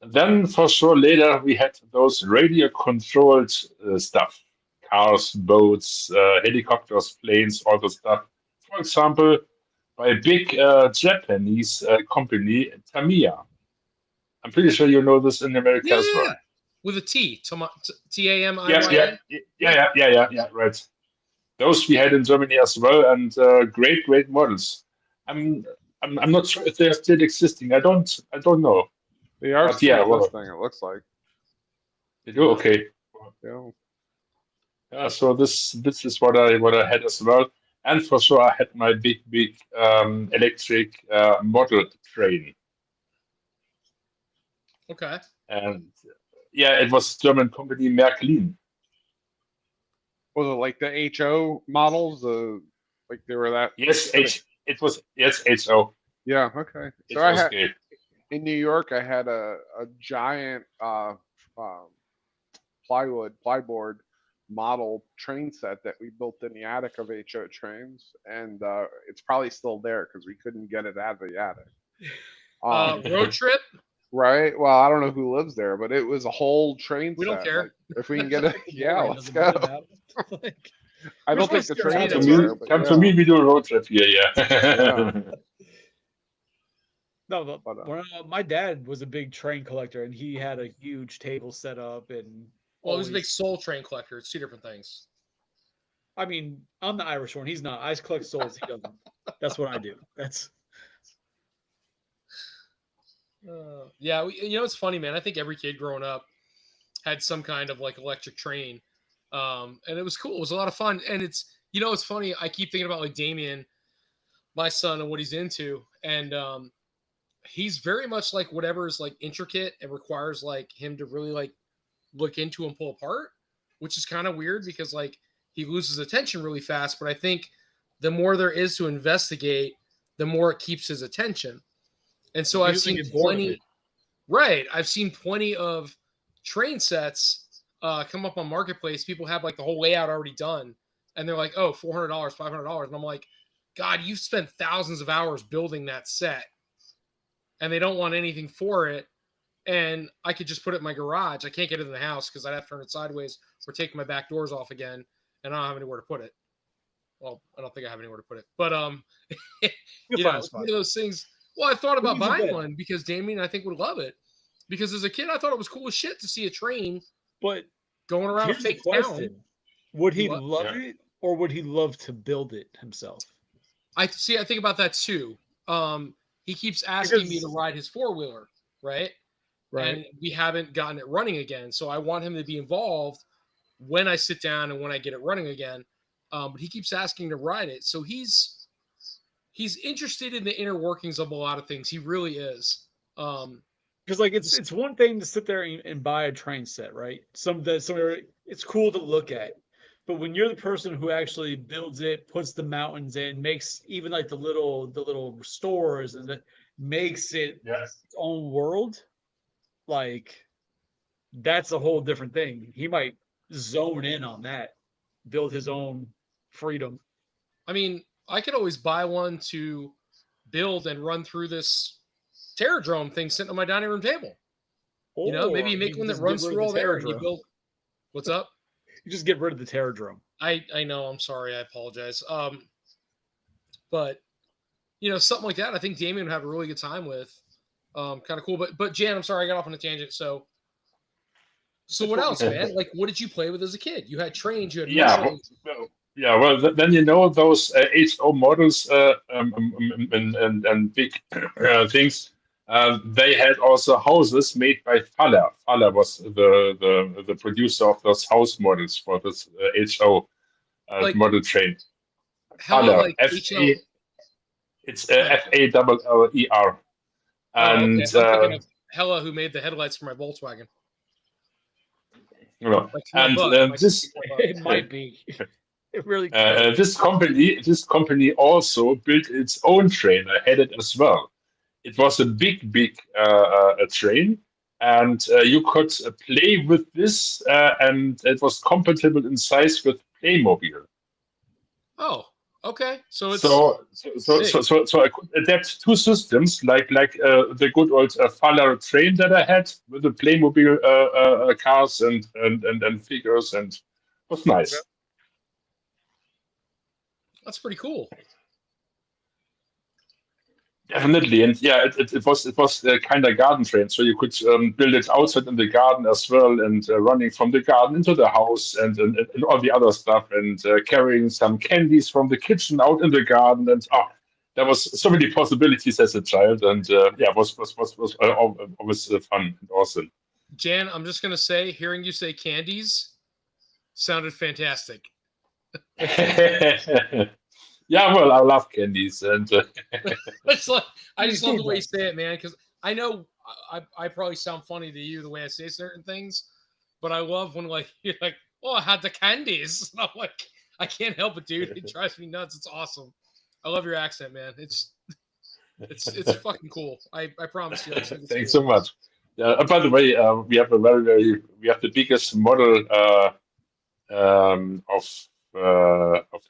Then for sure later we had those radio controlled stuff, cars, boats, helicopters, planes, all the stuff. For example, by a big Japanese company, Tamiya. I'm pretty sure you know this in America as well. With a T, Yeah, T-A-M-I-Y-A. right. Those we had in Germany as well, and great models. I'm not sure if they're still existing. I don't know. They are But still yeah, well, existing, it looks like. They do okay. Yeah. Yeah, so this is what I had as well, and for sure I had my big electric model train, Okay. and yeah, it was German company Märklin. Was it like the HO models? Like they were that? Yes, it was HO. Yeah. Okay. It So I was had great. in New York, I had a giant plyboard model train set that we built in the attic of HO trains, and it's probably still there because we couldn't get it out of the attic. Road trip? Right. Well, I don't know who lives there, but it was a whole train We set. don't care. Like, if we can get it, yeah, Boring, let's doesn't go. matter about it. Like, I don't We're think the supposed to trains come are to me. there, but Come yeah. to me, we do a road trip here. Yeah. Yeah. no, but But, when, my dad was a big train collector, and he had a huge table set up, and Well, it was a big always- Soul Train collector. It's two different things. I mean, I'm the Irish one. He's not. I just collect souls. He doesn't. That's what I do. That's Yeah, it's funny, man. I think every kid growing up had some kind of like electric train, and it was cool. It was a lot of fun, and it's funny. I keep thinking about like Damien, my son, and what he's into, and he's very much like whatever is like intricate and requires like him to really like look into and pull apart, which is kind of weird because like he loses attention really fast. But I think the more there is to investigate, the more it keeps his attention. And so I've seen plenty. Right, I've seen plenty of train sets come up on Marketplace. People have like the whole layout already done, and they're like, "Oh, $400, $500," and I'm like, "God, you've spent thousands of hours building that set, and they don't want anything for it." And I could just put it in my garage. I can't get it in the house because I'd have to turn it sideways or take my back doors off again, and I don't have anywhere to put it. Well, I don't think I have anywhere to put it, but it's one of those things. Well, I thought about buying one because Damien, I think, would love it. Because as a kid, I thought it was cool as shit to see a train going around a fake town. Would he love it, or would he love to build it himself? I think about that too. He keeps asking me to ride his four-wheeler, right? And we haven't gotten it running again. So I want him to be involved when I sit down and when I get it running again. But he keeps asking to ride it. So he's interested in the inner workings of a lot of things. He really is. Because like it's one thing to sit there and buy a train set, right? It's cool to look at. But when you're the person who actually builds it, puts the mountains in, makes even like the little stores, and that makes it its own world, like that's a whole different thing. He might zone in on that, build his own freedom. I mean, I could always buy one to build and run through this Terradrome thing sitting on my dining room table. Maybe you make one that runs through all there and you build. What's up? You just get rid of the Terradrome. I know. I'm sorry. I apologize. But something like that, I think Damien would have a really good time with. Kind of cool. But Jan, I'm sorry, I got off on a tangent. So what else, man? Like, what did you play with as a kid? You had trains. You had well, then those HO models and big things. They had also houses made by Faller. Faller was the producer of those house models for this HO model train. Faller, F-A, it's F-A-L-L-E-R. And I'm thinking of Hella, who made the headlights for my Volkswagen. You know, Like for a and buck, like this 64 bucks. It might be. It really could. this company also built its own train. I had it as well. It was a big a train, and you could play with this, and it was compatible in size with Playmobil. Oh, okay. So it's So I could adapt two systems, like the good old Faller train that I had with the Playmobil cars and figures, and it was nice. that's pretty cool. Definitely, and yeah, it was a kind of garden train, so you could build it outside in the garden as well, and running from the garden into the house, and all the other stuff, and carrying some candies from the kitchen out in the garden, and there was so many possibilities as a child, and yeah, was always fun and awesome. Jan, I'm just gonna say, hearing you say candies sounded fantastic. Yeah, well, I love candies, and It's like I just love the way you Candies. say it, man. Because I know I probably sound funny to you the way I say certain things, but I love when like you're like, "Oh, I had the candies," and I'm like, I can't help it, dude. It drives me nuts. It's awesome. I love your accent, man. It's fucking cool. I promise you. I just think it's thanks cool. so much. By the way, we have the biggest model of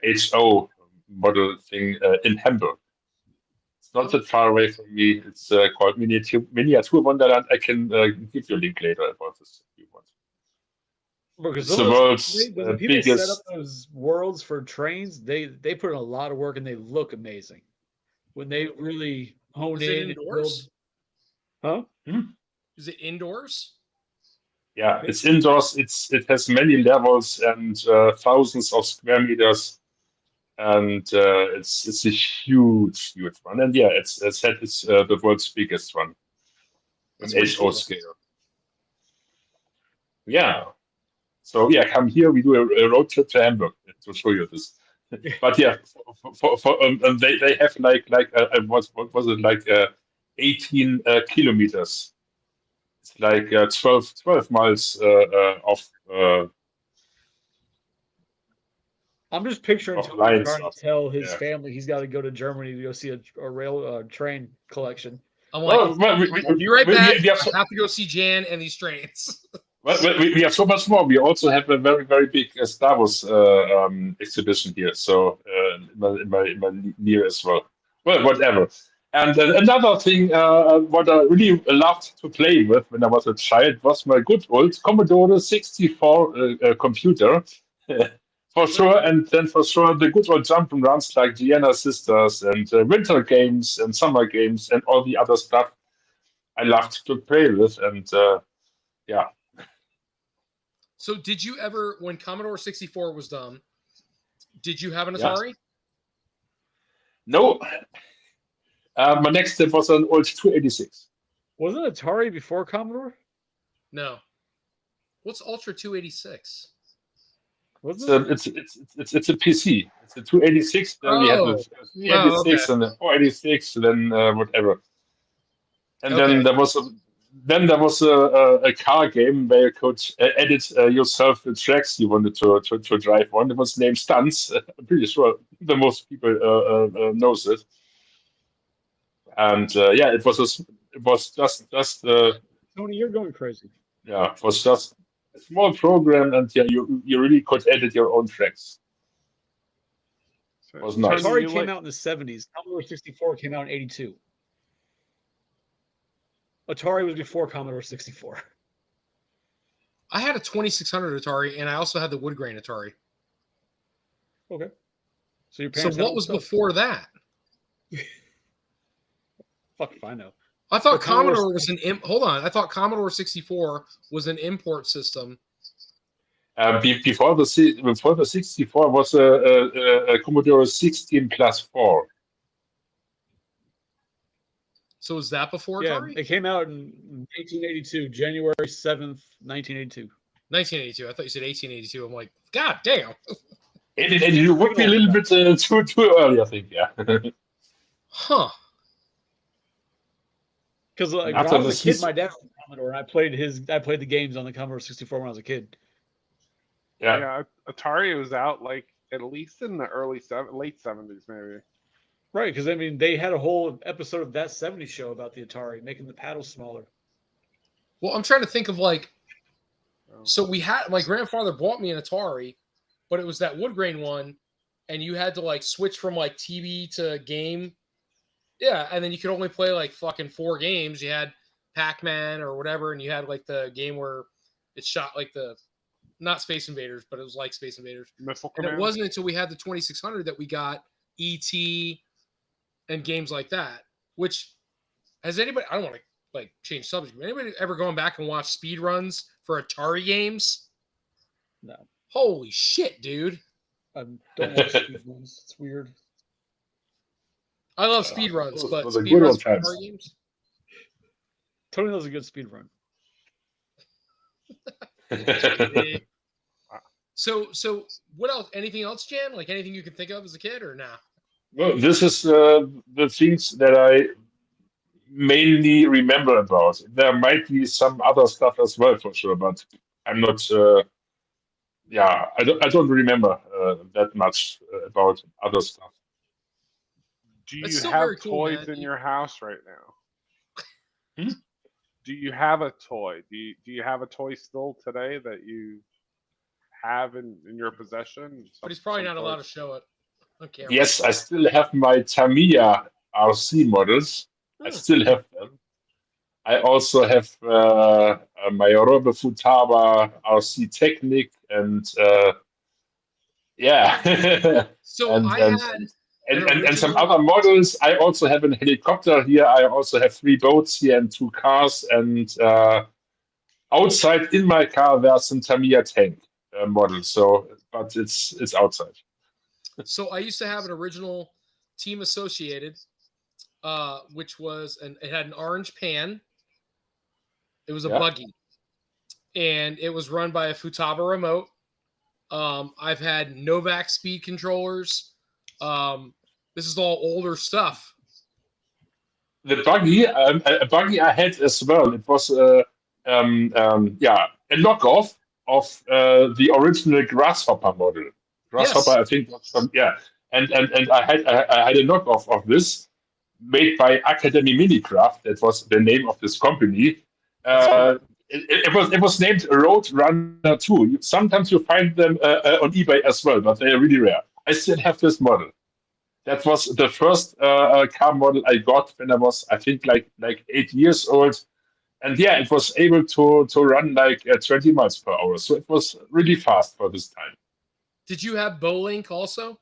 HO model thing in Hamburg. It's not that far away from me. It's called Miniatur Wonderland. I can give you a link later about this if you want. Because It's the world's when the people set up biggest. those worlds for trains, they put in a lot of work and they look amazing. When they really honed Is it in and build, indoors? huh? Is it indoors? Yeah, it's indoors. It has many levels and thousands of square meters, and it's a huge one. And yeah, it's the world's biggest one in That's pretty HO cool. scale. Yeah. So yeah, come here. We do a road trip to Hamburg to show you this. But yeah, they have what was it like 18 kilometers. It's like 12 miles I'm just picturing of Tony lines. trying to tell his Yeah. family he's got to go to Germany to go see a rail train collection. I'm like, Well, I'll be right back. we have so, I have to go see Jan and these trains. we have so much more. We also have a very big Star Wars exhibition here, so in my near as well. Well, whatever. And another thing, what I really loved to play with when I was a child was my good old Commodore 64 computer, for sure. And then for sure the good old jump and runs like Gianna Sisters and winter games and summer games and all the other stuff I loved to play with. And yeah. So, did you ever, when Commodore 64 was done, did you have an Yeah. Atari? No. My next step was an old 286. Wasn't Atari before Commodore? No. What's Ultra 286? Wasn't it? It's a PC. It's a 286. Then we had the 386 and the 486, then whatever. And then there was a car game where you could edit yourself the tracks you wanted to drive on. It was named Stunts. I'm pretty sure the most people knows it. And yeah, it was just Tony, you're going crazy. yeah, it was just a small program, and yeah, you really could edit your own tracks. So, It was nice. Tony, Atari came out in the 70s. Commodore 64 came out in 82. Atari was before Commodore 64. I had a 2600 Atari, and I also had the wood grain Atari. Okay. So your So, parents had what all was stuff. before that? Fuck if I know. I thought The Commodore Commodore was hold on. I thought Commodore 64 was an import system. Before the 64 was a Commodore 16 plus 4. So, is that before Yeah, Atari? it came out in 1882, January 7th, 1982. 1982. I thought you said 1882. I'm like, God damn. It would be a little bit too early, I think. Yeah. Huh. Because like, when After I was a the kid, my dad was a Commodore, and I played the games on the Commodore 64 when I was a kid. Yeah. Yeah, Atari was out like at least in the late 70s, maybe. Right, because I mean, they had a whole episode of that '70s show about the Atari, making the paddles smaller. Well, I'm trying to think of like, So, so we had my grandfather bought me an Atari, but it was that wood grain one, and you had to like switch from like TV to game. Yeah, and then you could only play like fucking 4 games. You had Pac-Man or whatever, and you had like the game where it shot like the not Space Invaders, but it was like Space Invaders. Missile And it Command. wasn't until we had the 2600 that we got ET and games like that. Which has anybody? I don't want to like change subject. But anybody ever going back and watch speed runs for Atari games? No. Holy shit, dude! I don't watch these ones. It's weird. I love speed runs, but those are speed good runs old for times. Atari games. Tony knows a good speed run. So what else? Anything else, Jan? Like anything you can think of as a kid, or nah? Well, this is the things that I mainly remember about. There might be some other stuff as well for sure, but I'm not. Yeah, I don't remember that much about other stuff. Do That's you still have very cool, toys man. in your house right now? Hmm? Do you have a toy? Do you have a toy still today that you have in your possession? But he's probably Some not toy? allowed to show it on camera. Yes, I still have my Tamiya RC models. I Hmm. still have them. I also have my Robe Futaba RC Technic and yeah, So and, I and, had and, an and some original- other models. I also have a helicopter here. I also have 3 boats here and 2 cars. And outside in my car, there's some Tamiya tank model. So, but it's outside. So I used to have an original Team Associated, which was it had an orange pan. It was a Yeah. buggy, and it was run by a Futaba remote. I've had Novak speed controllers. This is all older stuff. The buggy, a buggy I had as well. It was yeah, a knockoff of the original Grasshopper model. Grasshopper, Yes. I think, was from, yeah, and I had a knockoff of this made by Academy Minicraft. That was the name of this company. It was named Road Runner 2. Sometimes you find them on eBay as well, but they are really rare. I still have this model. That was the first car model I got when I was, I think, like 8 years old. And yeah, it was able to run like 20 miles per hour. So it was really fast for this time. Did you have Bolink also?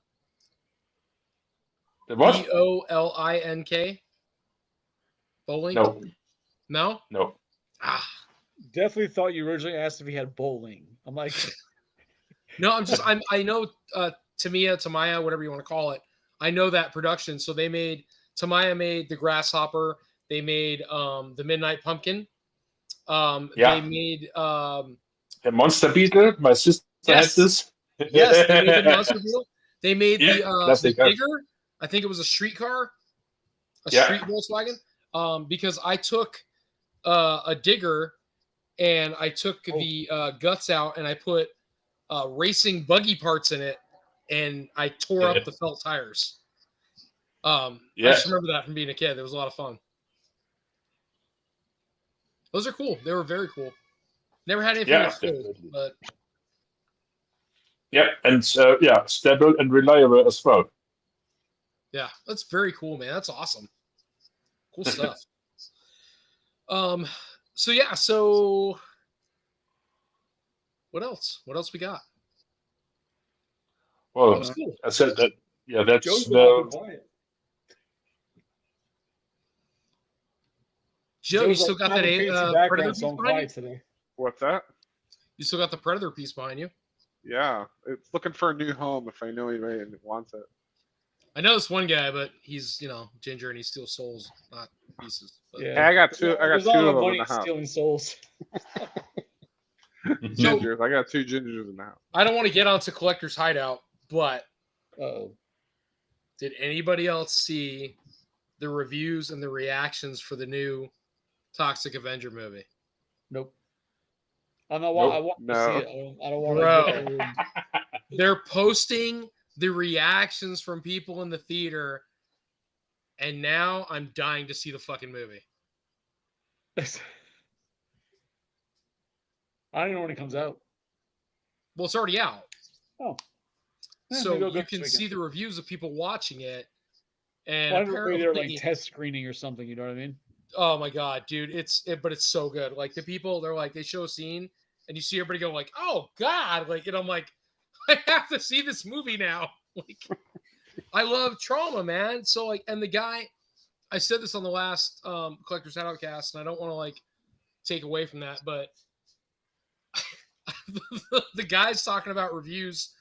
The what? Bolink. Bolink? No, No? no. Ah. Definitely thought you originally asked if he had bowling. I'm like, No, I know Tamiya, whatever you want to call it. I know that production. So Tamiya made the Grasshopper. They made the Midnight Pumpkin. Yeah. They made The Monster Beetle. My sister Yes. had this. yes, they made the Monster Beetle. They made Yeah, the classic car. Digger. I think it was a streetcar, a Yeah. street Volkswagen. Because I took a Digger and I took the guts out and I put racing buggy parts in it, and I tore up the felt tires. I Yeah. just remember that from being a kid. It was a lot of fun. Those are cool. They were very cool. Never had anything Yeah, that's cool, definitely. but Yeah, and yeah, stable and reliable as well. yeah, that's very cool, man. That's awesome. Cool stuff. So yeah, so what else? What else we got? That Well, was cool. I said that. Yeah, that's Joe's been awful the. quiet. Joe, you Joe's still like, got "I'm that a fancy Predator background, piece so I'm behind you? quiet today." What's that? You still got the Predator piece behind you. Yeah, it's looking for a new home if I know anybody that wants it. I know this one guy, but he's ginger and he steals souls, not pieces. But Yeah. Hey, I got two. I got There's two not enough of them money in the house. stealing souls. Gingers. I got 2 gingers in the house. I don't want to get onto Collector's Hideout, but Oh, did anybody else see the reviews and the reactions for the new Toxic Avenger movie? nope. I'm not. Nope. I want to No. see it. I don't want Bro. to get old. They're posting the reactions the reactions from people in the theater, and now I'm dying to see the fucking movie. I don't know when it comes out. Well, it's already out. Oh. Yeah, So maybe I'll go you this can weekend. see the reviews of people watching it. And Well, I remember apparently, they're like test screening or something. You know what I mean? oh my god, dude, but it's so good. Like the people, they're like, they show a scene, and you see everybody go like, "Oh god!" Like, and I'm like, I have to see this movie now. Like, I love trauma, man. So like, and the guy, I said this on the last Collector's Outcast, and I don't want to like take away from that, but the guy's talking about reviews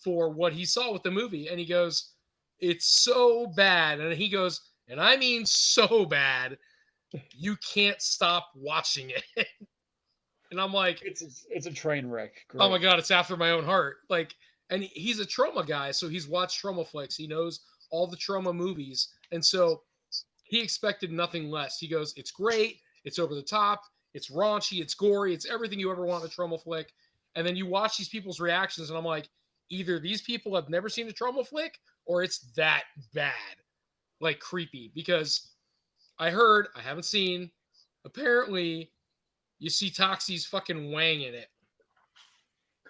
for what he saw with the movie, and he goes, "It's so bad," and he goes, "And I mean so bad, you can't stop watching it." And I'm like, it's a train wreck. oh my Great. god, it's after my own heart. Like, and he's a trauma guy, so he's watched trauma flicks. He knows all the trauma movies, and so he expected nothing less. He goes, "It's great. It's over the top. It's raunchy. It's gory. It's everything you ever want in a trauma flick." And then you watch these people's reactions, and I'm like, either these people have never seen a trauma flick, or it's that bad, like creepy. Because I haven't seen, apparently, you see Toxie's fucking wang in it,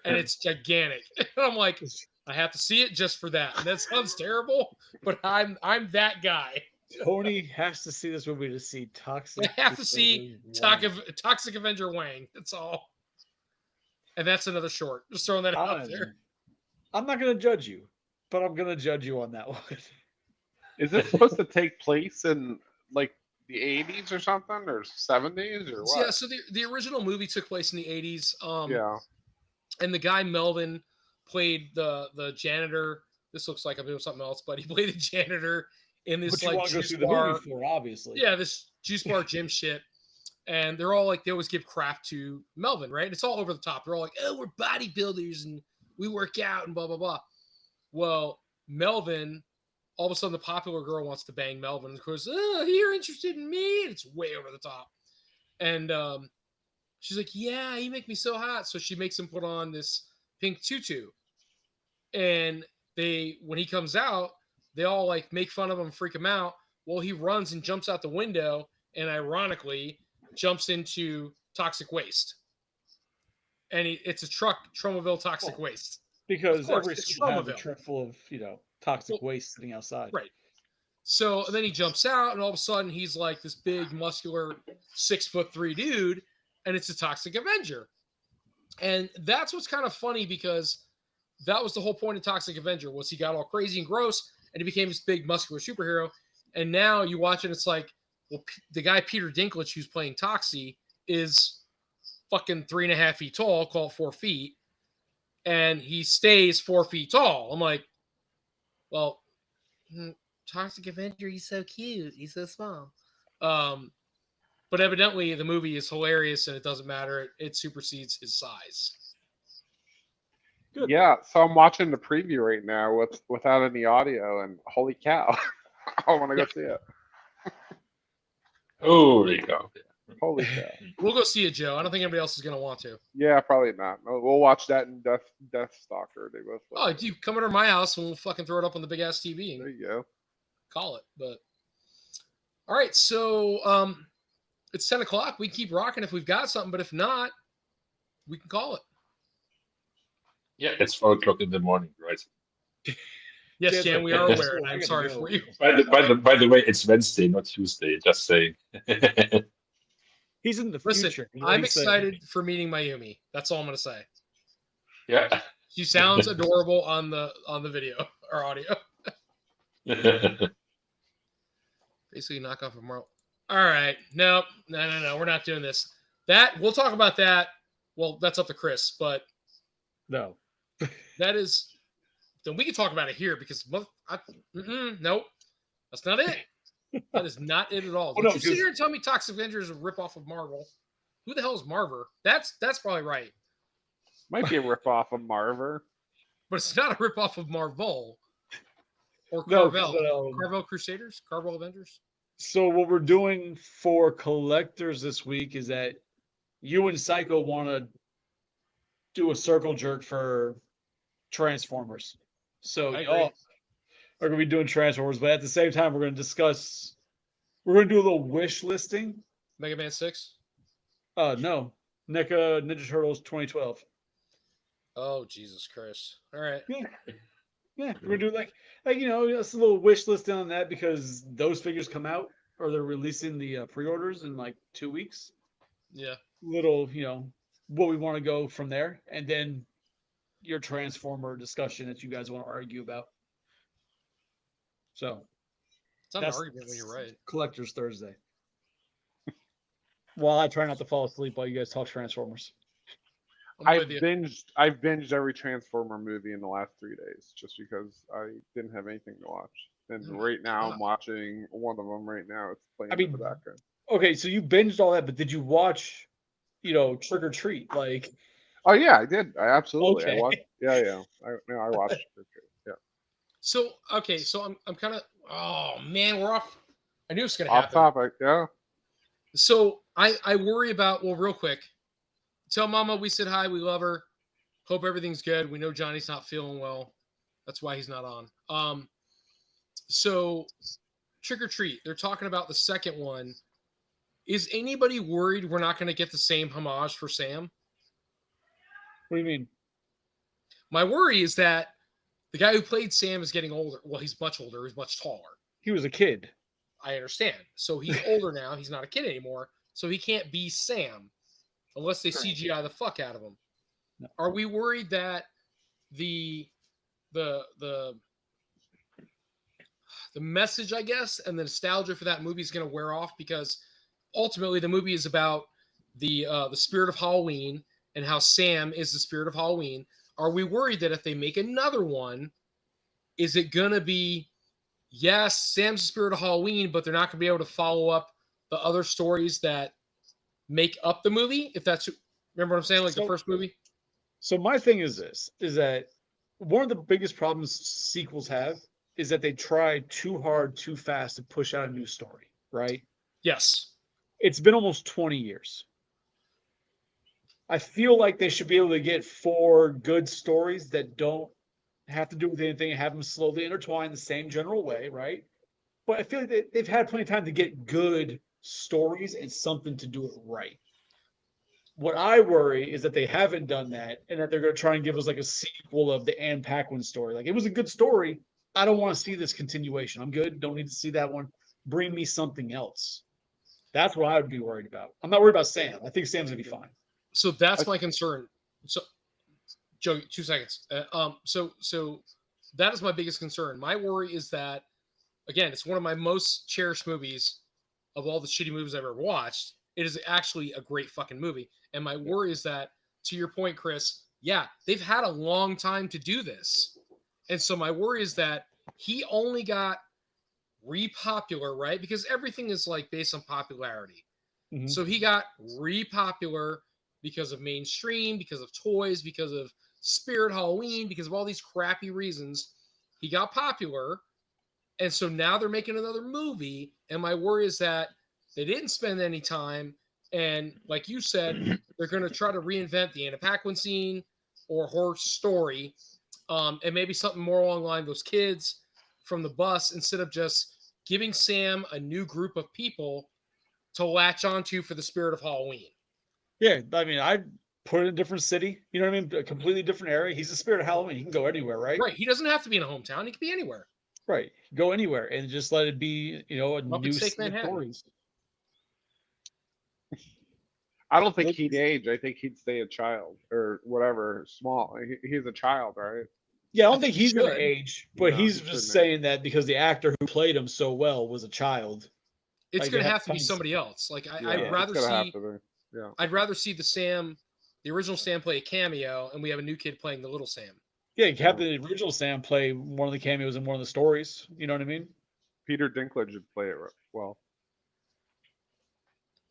and it's gigantic. And I'm like, I have to see it just for that. And that sounds terrible, but I'm that guy. Tony has to see this movie to see Toxic. I have to see Toxic Avenger Wang. That's all. And that's another short. Just throwing that out there. I'm not going to judge you, but I'm going to judge you on that one. Is this supposed to take place in like the 80s or something, or 70s, or what? So, yeah, so the original movie took place in the 80s. Yeah. And the guy Melvin played the janitor. This looks like I'm doing something else, but he played the janitor in this But you like want to go juice see the bar. movie for, obviously. Yeah, this juice bar gym shit. And they're all like, they always give crap to Melvin, right? It's all over the top. They're all like, "Oh, we're bodybuilders and we work out and blah, blah, blah." Well, Melvin, all of a sudden the popular girl wants to bang Melvin. And of course, "Oh, you're interested in me?" And it's way over the top. And she's like, "Yeah, you make me so hot." So she makes him put on this pink tutu. And when he comes out, they all like make fun of him, freak him out. Well, he runs and jumps out the window and ironically jumps into toxic waste. And it's a truck, Tromaville toxic waste. Because course, every it's school has a Tromaville. truck full of, toxic waste sitting outside. Right. So then he jumps out, and all of a sudden he's like this big, muscular, 6'3" dude, and it's a Toxic Avenger. And that's what's kind of funny because that was the whole point of Toxic Avenger was he got all crazy and gross, and he became this big, muscular superhero. And now you watch it, it's like, well, the guy Peter Dinklage who's playing Toxie is fucking 3.5 feet tall, call it 4 feet, and he stays 4 feet tall. I'm like, well, Toxic Avenger, he's so cute, he's so small. But evidently the movie is hilarious and it doesn't matter. It supersedes his size. Good. Yeah, so I'm watching the preview right now without any audio, and holy cow, I want to go see it. Holy cow. Holy cow. We'll go see it, Joe. I don't think anybody else is going to want to. Yeah, probably not. We'll watch that in Death Stalker. They both. Oh, dude, come over to my house and we'll fucking throw it up on the big ass TV There and you go. call it. But all right, so it's 10 o'clock. We keep rocking if we've got something, but if not, we can call it. Yeah, it's 4 o'clock in the morning, right? Yes, Jan, we are aware, and I I'm gotta sorry go. for you. By the way, it's Wednesday, not Tuesday. Just saying. He's in the Listen, future. You know, I'm he's saying- excited for meeting Mayumi. That's all I'm going to say. Yeah. She sounds adorable on the video or audio. Basically, knockoff of Marvel. All right, no, we're not doing this. That we'll talk about that. Well, that's up to Chris, but No. that is. Then we can talk about it here because nope, that's not it. That is not it at all. Oh, Don't no, you sit because- here and tell me Toxic Avenger is a ripoff of Marvel? Who the hell is Marver? That's probably right, Might be a ripoff of Marver. but it's not a ripoff of Marvel or No, Carvel. Carvel Crusaders, Carvel Avengers. So what we're doing for collectors this week is that you and Psycho want to do a circle jerk for Transformers. So I agree. y'all are gonna be doing Transformers, but at the same time, we're gonna discuss. We're gonna do a little wish listing. Mega Man 6. No, NECA Ninja Turtles 2012. Oh, Jesus Christ. All right. Yeah, yeah, we're gonna do like just a little wish listing on that because those figures come out or they're releasing the pre-orders in like 2 weeks. Yeah. Little, what we want to go from there, and then your Transformer discussion that you guys want to argue about. So It's not that's an argument when you're right. Collectors Thursday. While I try not to fall asleep while you guys talk Transformers. I'm I've with you. binged every Transformer movie in the last 3 days just because I didn't have anything to watch. And Oh my right now God. I'm watching one of them right now. It's playing I in the mean, background. Okay, so you binged all that, but did you watch, Trick or Treat? Like, Oh yeah, I did. I absolutely. I okay. watched. Yeah. I watched. it. Yeah. So okay, so I'm kind of. Oh man, we're off. I knew it's gonna Off happen. topic. Yeah. So I worry about. Well, real quick, tell Mama we said hi. We love her. Hope everything's good. We know Johnny's not feeling well. That's why he's not on. So Trick or Treat. They're talking about the second one. Is anybody worried we're not going to get the same homage for Sam? What do you mean? My worry is that the guy who played Sam is getting older. Well, he's much older. He's much taller. He was a kid. I understand. So he's older now. He's not a kid anymore. So he can't be Sam unless they CGI the fuck out of him. No. Are we worried that the message, I guess, and the nostalgia for that movie is going to wear off because ultimately the movie is about the spirit of Halloween and how Sam is the spirit of Halloween? Are we worried that if they make another one, is it going to be, yes, Sam's the spirit of Halloween, but they're not going to be able to follow up the other stories that make up the movie? If that's, remember what I'm saying? Like the first movie? So my thing is this, is that one of the biggest problems sequels have is that they try too hard, too fast to push out a new story, right? Yes. It's been almost 20 years. I feel like they should be able to get 4 good stories that don't have to do with anything and have them slowly intertwine the same general way, right? But I feel like they've had plenty of time to get good stories and something to do it right. What I worry is that they haven't done that and that they're going to try and give us like a sequel of the Anne Paquin story. Like, it was a good story. I don't want to see this continuation. I'm good. Don't need to see that one. Bring me something else. That's what I would be worried about. I'm not worried about Sam. I think Sam's going to be fine. So that's my concern. So, Joe, 2 seconds. So that is my biggest concern. My worry is that, again, it's one of my most cherished movies of all the shitty movies I've ever watched. It is actually a great fucking movie. And my worry is that, to your point, Chris, yeah, they've had a long time to do this. And so my worry is that he only got repopular, right? Because everything is like based on popularity. Mhm. So he got repopular because of mainstream, because of toys, because of Spirit Halloween, because of all these crappy reasons. He got popular. And so now they're making another movie. And my worry is that they didn't spend any time. And like you said, they're going to try to reinvent the Anna Paquin scene or her story. And maybe something more along the line of those kids from the bus instead of just giving Sam a new group of people to latch onto for the spirit of Halloween. Yeah, I mean, I'd put it in a different city. You know what I mean? A completely different area. He's the spirit of Halloween. He can go anywhere, right? Right. He doesn't have to be in a hometown. He can be anywhere. Right. Go anywhere and just let it be, a Muppet new Take set of Manhattan. stories. I don't think he'd age. I think he'd stay a child or whatever, small. He's a child, right? Yeah, I I don't think think he he's going should. to age, but No, he's he just shouldn't saying that because the actor who played him so well was a child. It's Like, going they to have have to be tons- somebody else. Like Yeah, I'd it's rather gonna have see. to be. Yeah. I'd rather see the original Sam play a cameo, and we have a new kid playing the little Sam. Yeah, you have the original Sam play one of the cameos in one of the stories. You know what I mean? Peter Dinklage would play it well.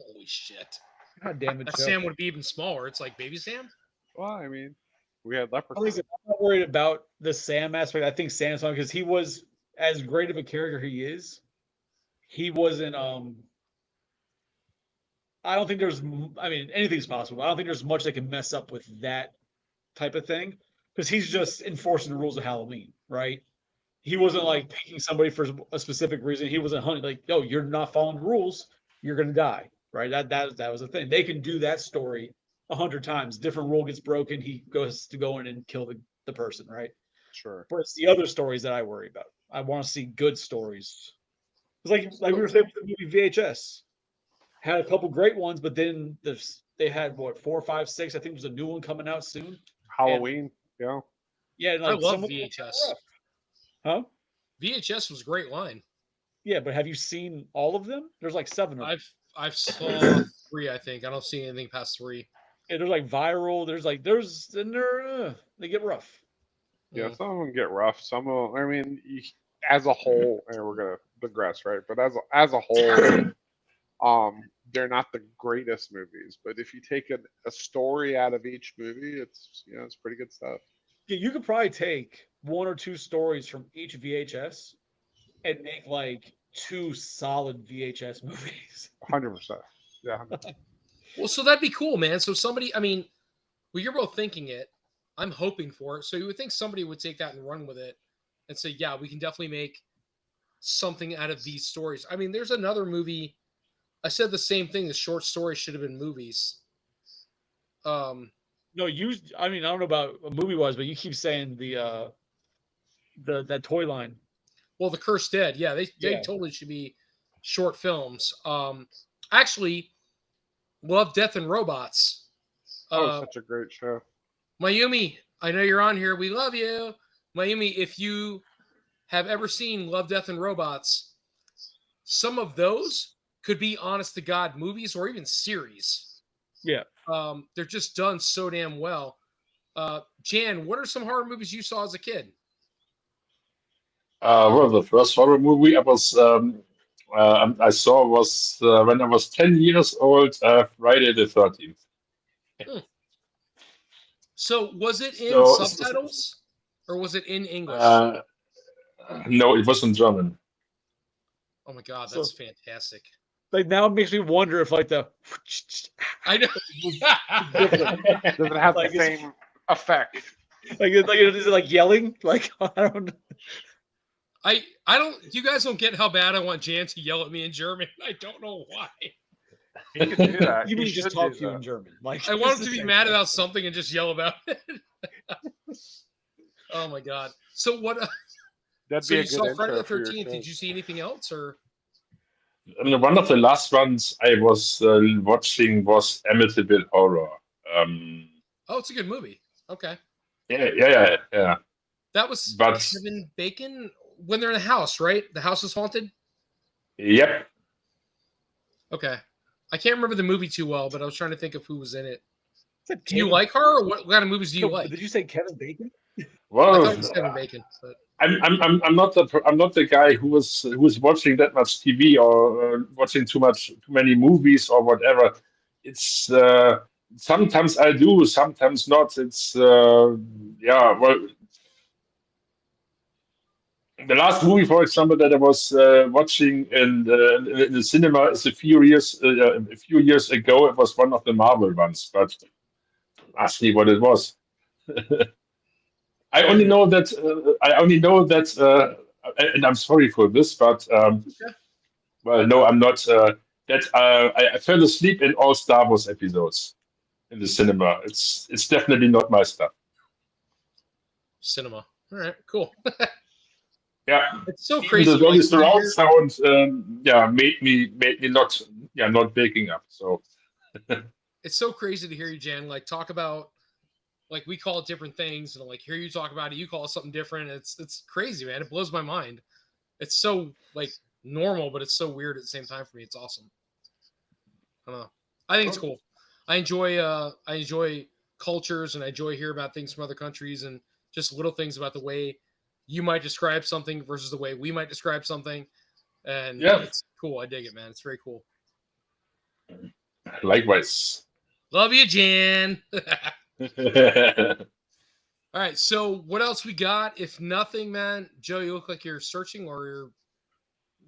Holy shit! God damn it, That Joe. Sam would be even smaller. It's like baby Sam. Well, I mean, we had At Leprechaun. least I'm not worried about the Sam aspect. I think Sam's fine because he was as great of a character he is. He wasn't. I don't think there's. I mean, anything's possible. I don't think there's much that can mess up with that type of thing, because he's just enforcing the rules of Halloween, right? He wasn't like picking somebody for a specific reason. He wasn't hunting like, no, you're not following the rules, you're gonna die, right? That was the thing. They can do that story 100 times. Different rule gets broken, he goes to go in and kill the person, right? Sure. But it's the other stories that I worry about. I want to see good stories. It's like we were saying with the movie VHS. Had a couple great ones, but then they had what 4, 5, 6. I think there's a new one coming out soon. Halloween. Yeah. Yeah, I like love some of them were VHS. rough. Huh? VHS was a great line. Yeah, but have you seen all of them? There's like 7 of them. I've saw 3, I think. I don't see anything past 3. Yeah, there's like viral. They get rough. Yeah, Mm. some of them get rough. Some of them, I mean, as a whole, and we're gonna digress, right? But as a whole, they're not the greatest movies. But if you take a story out of each movie, it's pretty good stuff. Yeah, you could probably take 1 or 2 stories from each VHS and make like 2 solid VHS movies. 100%. Yeah. Well, so that'd be cool, man. So somebody, I mean, well, you're both thinking it. I'm hoping for it. So you would think somebody would take that and run with it and say, yeah, we can definitely make something out of these stories. I mean, there's another movie. I said the same thing. The short stories should have been movies. No, I mean, I don't know about movie wise, but you keep saying that toy line. Well, The Cursed Dead. Yeah, they Yeah. totally should be short films. Actually, Love, Death, and Robots. Such a great show. Mayumi, I know you're on here. We love you. Mayumi, if you have ever seen Love, Death, and Robots, some of those could be honest to God movies or even series. Yeah. They're just done so damn well. Jan, what are some horror movies you saw as a kid? Well, the first horror movie I saw was when I was 10 years old, Friday the 13th. So was it in So- subtitles or was it in English? No, it was in German. Oh my God, So- that's fantastic. Like now it makes me wonder if like the I know. Does it have Like, the same effect? is it like yelling? Like I don't know. I don't. You guys don't get how bad I want Jan to yell at me in German. I don't know why. He can do that. You He mean just should talk do to you that. in German? Like I want this him to is be like- mad about something and just yell about it. Oh my God. So what? That'd So be a you good saw Friday the intro for your 13th. show. Did you see anything else or? I mean, one of the last ones I was watching was Amityville Horror. Oh, it's a good movie. Okay. Yeah. That was But- Kevin Bacon when they're in the house, right? The house is haunted. Yep. Okay. I can't remember the movie too well, but I was trying to think of who was in it. Said Do you Kevin- like horror? Or what kind of movies do you No, like? Did you say Kevin Bacon? I Well, thought it was Kevin Bacon, but I'm not the guy who was watching that much TV or watching too many movies or whatever. It's sometimes I do, sometimes not. It's well, the last movie, for example, that I was watching in the cinema is a few years ago. It was one of the Marvel ones, but ask me what it was. I only know that. And I'm sorry for this, but well, no, I'm not. I fell asleep in all Star Wars episodes in the cinema. It's definitely not my stuff. cinema. All right, cool. Yeah, It's so even crazy. the like, surround sound, made me not waking up. So it's so crazy to hear you, Jan, like talk about like we call it different things, and like hear you talk about it, you call it something different. It's crazy, man. It blows my mind. It's so like normal, but it's so weird at the same time for me. It's awesome. I don't know. I think it's cool. I enjoy cultures and I enjoy hear about things from other countries and just little things about the way you might describe something versus the way we might describe something. And Yeah. it's cool. I dig it, man. It's very cool. likewise. Love you, Jan. All right. So what else we got? If nothing, man, Joe, you look like you're searching or you're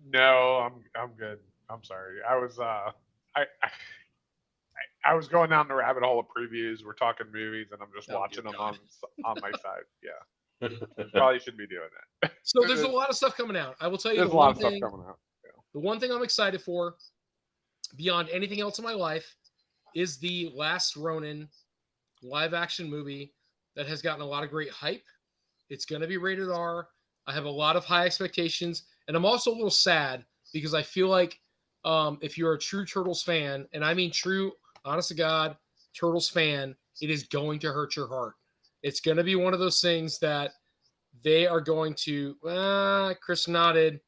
No, I'm good. I'm sorry. I was I was going down the rabbit hole of previews. We're talking movies, and I'm just Oh, watching dear them God. on my side. Yeah, probably should be doing that. So there's a lot of stuff coming out. I will tell you There's the a lot one of stuff thing. coming out. The one thing I'm excited for, beyond anything else in my life, is the Last Ronin live-action movie that has gotten a lot of great hype. It's going to be rated R. I have a lot of high expectations, and I'm also a little sad because I feel like if you're a true Turtles fan, and I mean true, honest to God, Turtles fan, it is going to hurt your heart. It's going to be one of those things that they are going to. Chris nodded.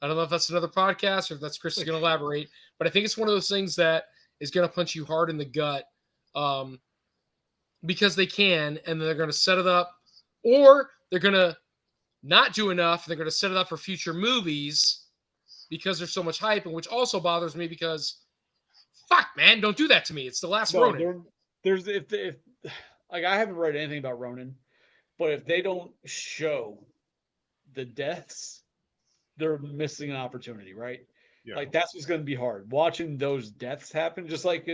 I don't know if that's another podcast or if that's Chris is going to elaborate, but I think it's one of those things that is going to punch you hard in the gut because they can, and they're going to set it up, or they're going to not do enough. They're going to set it up for future movies because there's so much hype, and which also bothers me because, fuck, man, don't do that to me. It's the last Ronin. There's if like I haven't read anything about Ronin, but if they don't show the deaths, they're missing an opportunity, right? Yeah. Like that's what's going to be hard. Watching those deaths happen, just like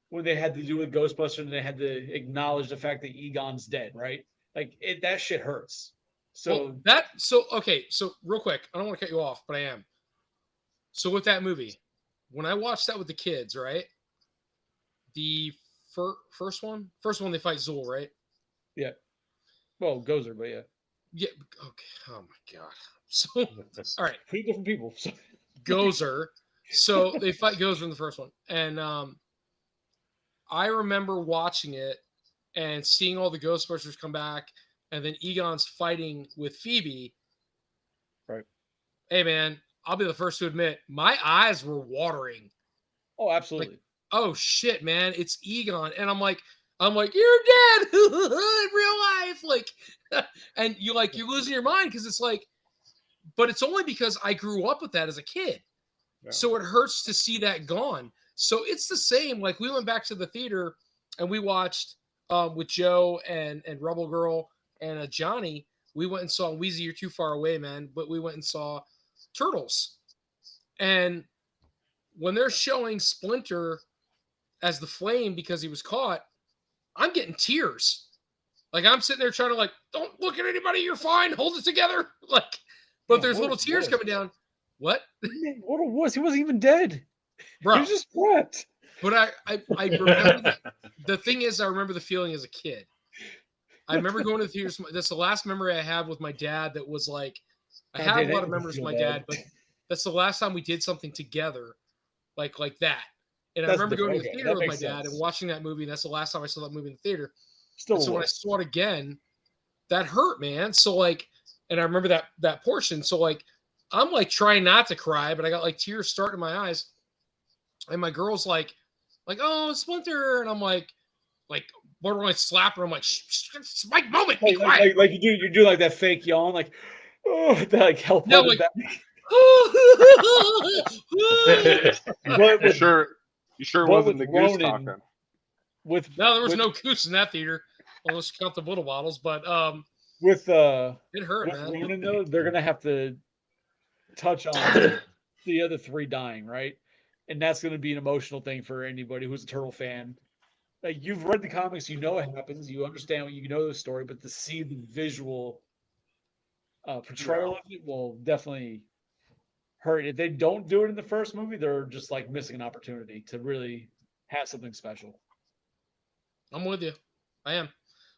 when they had to do with Ghostbusters, and they had to acknowledge the fact that Egon's dead, right? Like that shit hurts. So Okay. So real quick, I don't want to cut you off, but I am. So with that movie, when I watched that with the kids, right? The first one they fight Zool, right? yeah. Well, Gozer, but yeah, Yeah. Okay. Oh my god. So all right, 3 different people. So. Gozer. So they fight Gozer in the first one, and I remember watching it and seeing all the Ghostbusters come back, and then Egon's fighting with Phoebe. Right. Hey man, I'll be the first to admit my eyes were watering. Oh, absolutely. Like, oh shit, man, it's Egon, and I'm like, you're dead in real life, like, and you're losing your mind because it's like, but it's only because I grew up with that as a kid, so it hurts to see that gone. So it's the same. Like we went back to the theater and we watched with Joe and Rebel Girl and Johnny. We went and saw Weezy, You're Too Far Away, man. But we went and saw Turtles, and when they're showing Splinter as the Flame because he was caught, I'm getting tears. Like I'm sitting there trying to don't look at anybody. You're fine. Hold it together. But there's little tears coming down. What? What it was? He wasn't even dead. Bro. He was just wet. But I remember the thing is, I remember the feeling as a kid. I remember going to the theaters. That's the last memory I have with my dad. That was like, I have a lot of memories with my dad, but that's the last time we did something together, like that. And I remember going to the theater with my dad and watching that movie. And that's the last time I saw that movie in the theater. So when I saw it again, that hurt, man. So and I remember that portion. So I'm trying not to cry, but I got tears starting in my eyes. And my girl's like, oh, Splinter. And I'm like, borderline slap her. I'm like, it's my moment. Be quiet. Like you do like that fake yawn, that help. No, you sure it wasn't the goose talking? There was no goose in that theater, unless you count the little bottles. But it hurt, man. Ronin, though, they're gonna have to touch on the other 3 dying, right? And that's going to be an emotional thing for anybody who's a Turtle fan. Like you've read the comics, you know what happens, you understand, you know the story, but to see the visual portrayal of it will definitely hurt. If they don't do it in the first movie, they're just missing an opportunity to really have something special. I'm with you. I am.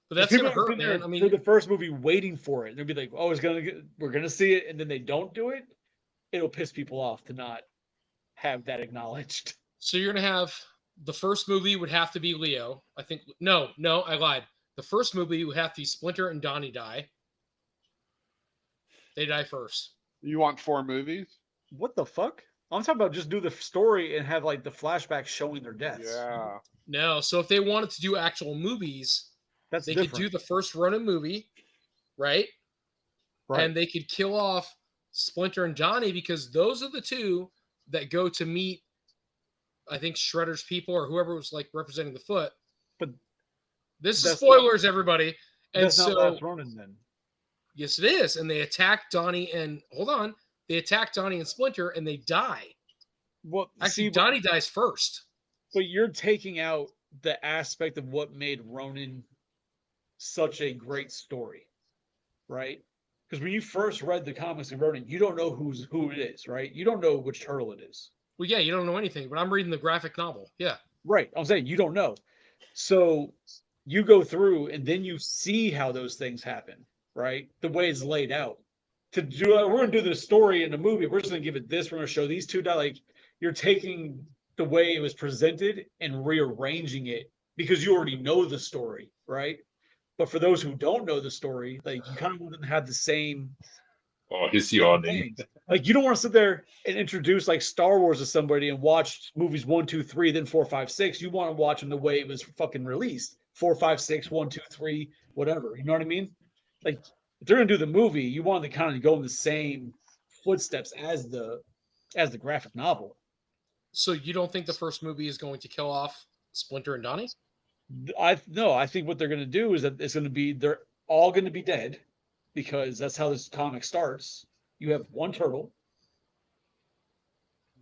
But that's going to hurt, man. I mean, for the first movie, waiting for it, they'll be like, "Oh, we're gonna see it," and then they don't do it. It'll piss people off to not have that acknowledged. So you're gonna have the first movie would have to be Leo. I think no, I lied. The first movie would have to be Splinter and Donnie die. They die first. You want 4 movies? What the fuck? I'm talking about just do the story and have the flashbacks showing their deaths. Yeah. No, so if they wanted to do actual movies, they could do the first Ronin movie, right? And they could kill off Splinter and Johnny because those are the 2 that go to meet, I think, Shredder's people or whoever was representing the Foot. But this is spoilers, everybody. And that's not Last Ronin, then. Yes, it is. And they attack Donnie and they attack Donnie and Splinter and they die. Well, actually, Donnie dies first. But you're taking out the aspect of what made Ronin such a great story, right? Because when you first read the comics of Ronin, you don't know who it is, right? You don't know which turtle it is. Well, yeah, you don't know anything, but I'm reading the graphic novel. Yeah. Right. I'm saying you don't know. So you go through and then you see how those things happen, right? The way it's laid out. To do we're gonna do the story in the movie. We're just gonna give it this. We're gonna show these two. Like you're taking the way it was presented and rearranging it because you already know the story, right? But for those who don't know the story, like you kind of want them to have the same Or his yawning. things. Like you don't want to sit there and introduce like Star Wars to somebody and watch movies 1, 2, 3, then 4, 5, 6. You want to watch them the way it was fucking released. 4, 5, 6, 1, 2, 3, whatever. You know what I mean? Like if they're gonna do the movie, you want to kind of go in the same footsteps as the graphic novel. So you don't think the first movie is going to kill off Splinter and Donnie? I think what they're gonna do is that it's gonna be they're all gonna be dead because that's how this comic starts. You have one turtle.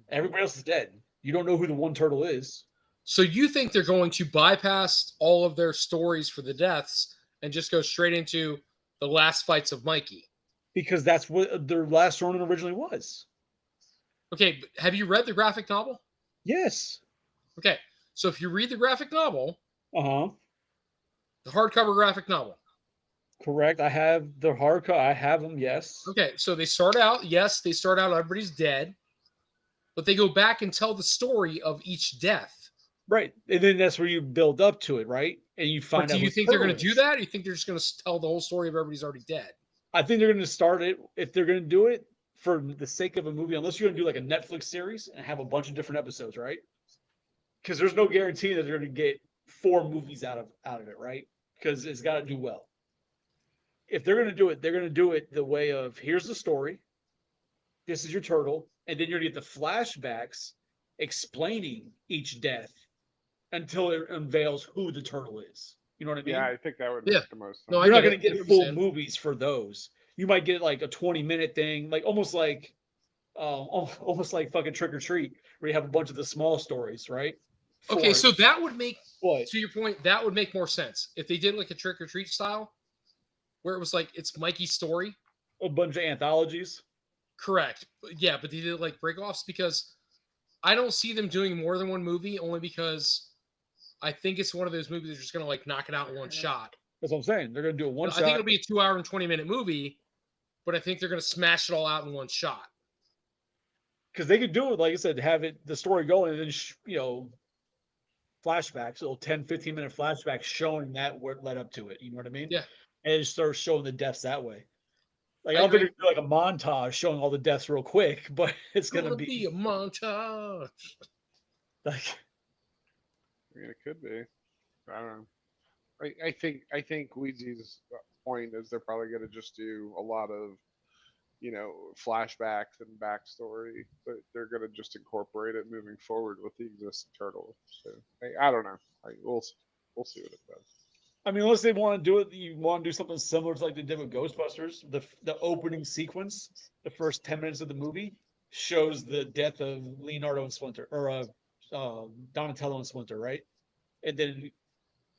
Everybody else is dead. You don't know who the one turtle is. So you think they're going to bypass all of their stories for the deaths and just go straight into the last fights of Mikey? Because that's what their last Ronin originally was. Okay, but have you read the graphic novel? Yes. Okay, so if you read the graphic novel, Uh-huh. the hardcover graphic novel. Correct. I have the hardcover. I have them, yes. Okay, so they start out, everybody's dead, but they go back and tell the story of each death. Right. And then that's where you build up to it, right? And you find But out. do you who think they're going to Turtle do is. that? Or you think they're just going to tell the whole story of everybody's already dead? I think they're going to start it if they're going to do it for the sake of a movie, unless you're going to do like a Netflix series and have a bunch of different episodes, right? Because there's no guarantee that they're going to get 4 movies out of it, right? Because it's got to do well. If they're going to do it, they're going to do it the way of here's the story, this is your turtle, and then you're going to get the flashbacks explaining each death until it unveils who the turtle is. You know what I mean? Yeah, I think that would Yeah. make the most sense. No, I You're not get going it. to I get full understand. movies for those. You might get like a 20-minute thing, like almost like fucking Trick or Treat, where you have a bunch of the small stories, right? Okay, For so that would make, what? to your point, that would make more sense if they did like a trick or treat style, where it was like it's Mikey's story. A bunch of anthologies. Correct. Yeah, but they did like break offs because I don't see them doing more than one movie, only because I think it's one of those movies that's just gonna like knock it out in one shot. That's what I'm saying. They're going to do a one I shot. think it'll be a 2 hour and 20-minute movie, but I think they're gonna smash it all out in one shot. Because they could do it, like I said, have it the story going and then flashbacks, little 10-15 minute flashbacks showing that what led up to it. You know what I mean? Yeah. And it just starts showing the deaths that way. Like I I don't think agree. it's like a montage showing all the deaths real quick, but it's gonna be a montage. like I mean, it could be. I don't know. I think Ouija's point is they're probably going to just do a lot of, flashbacks and backstory, but they're going to just incorporate it moving forward with the existing turtle. So I don't know. We'll see what it does. I mean, unless they want to do it, you want to do something similar to like they did with Ghostbusters. The opening sequence, the first 10 minutes of the movie, shows the death of Leonardo and Splinter, or Donatello and Splinter, right? And then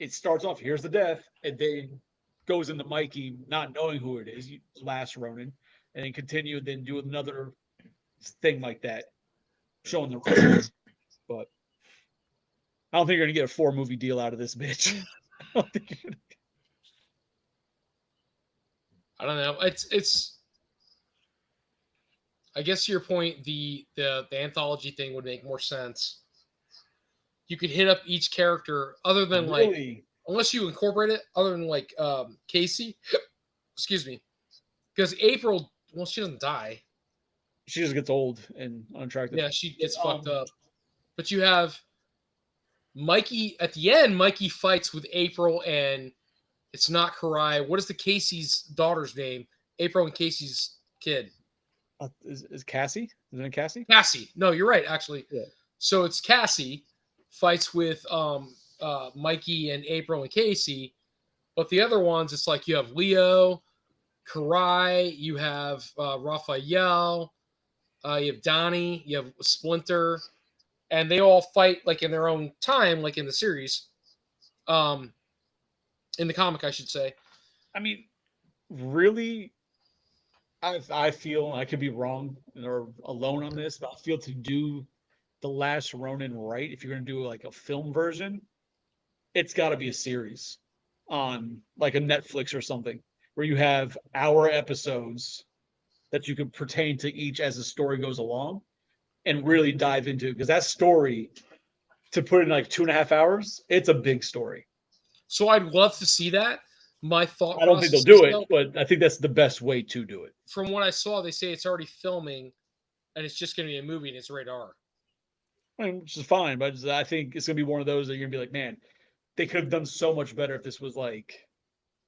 it starts off, here's the death, and then goes into Mikey not knowing who it is, last Ronin, and then continue, then do another thing like that, showing the rest. But I don't think you're gonna get a 4-movie deal out of this bitch. I don't think you're gonna. I don't know. It's. I guess to your point, the anthology thing would make more sense. You could hit up each character, other than like, Really? unless you incorporate it, other than like Casey. Excuse me, because April, well, she doesn't die. She just gets old and unattractive. Yeah, she gets fucked up. But you have Mikey at the end. Mikey fights with April, and it's not Karai. What is the Casey's daughter's name? April and Casey's kid. Is Cassie? Isn't it Cassie? Cassie. No, you're right, actually. Yeah. So it's Cassie fights with Mikey and April and Casey. But the other ones, it's like you have Leo, Karai, you have Raphael, you have Donnie, you have Splinter, and they all fight like in their own time, like in the series, in the comic, I should say. I mean, really, I feel I could be wrong or alone on this, but I feel to do the Last Ronin right, if you're gonna do like a film version, it's got to be a series on like a Netflix or something where you have hour episodes that you could pertain to each as the story goes along and really dive into, because that story to put in like 2.5 hours, it's a big story. So I'd love to see that. My thought I don't think they'll process do is, it, though, but I think that's the best way to do it. from what I saw, they say it's already filming, and it's just going to be a movie, and it's rated R. I mean, which is fine, but I think it's gonna be one of those that you're gonna be like, man, they could have done so much better if this was like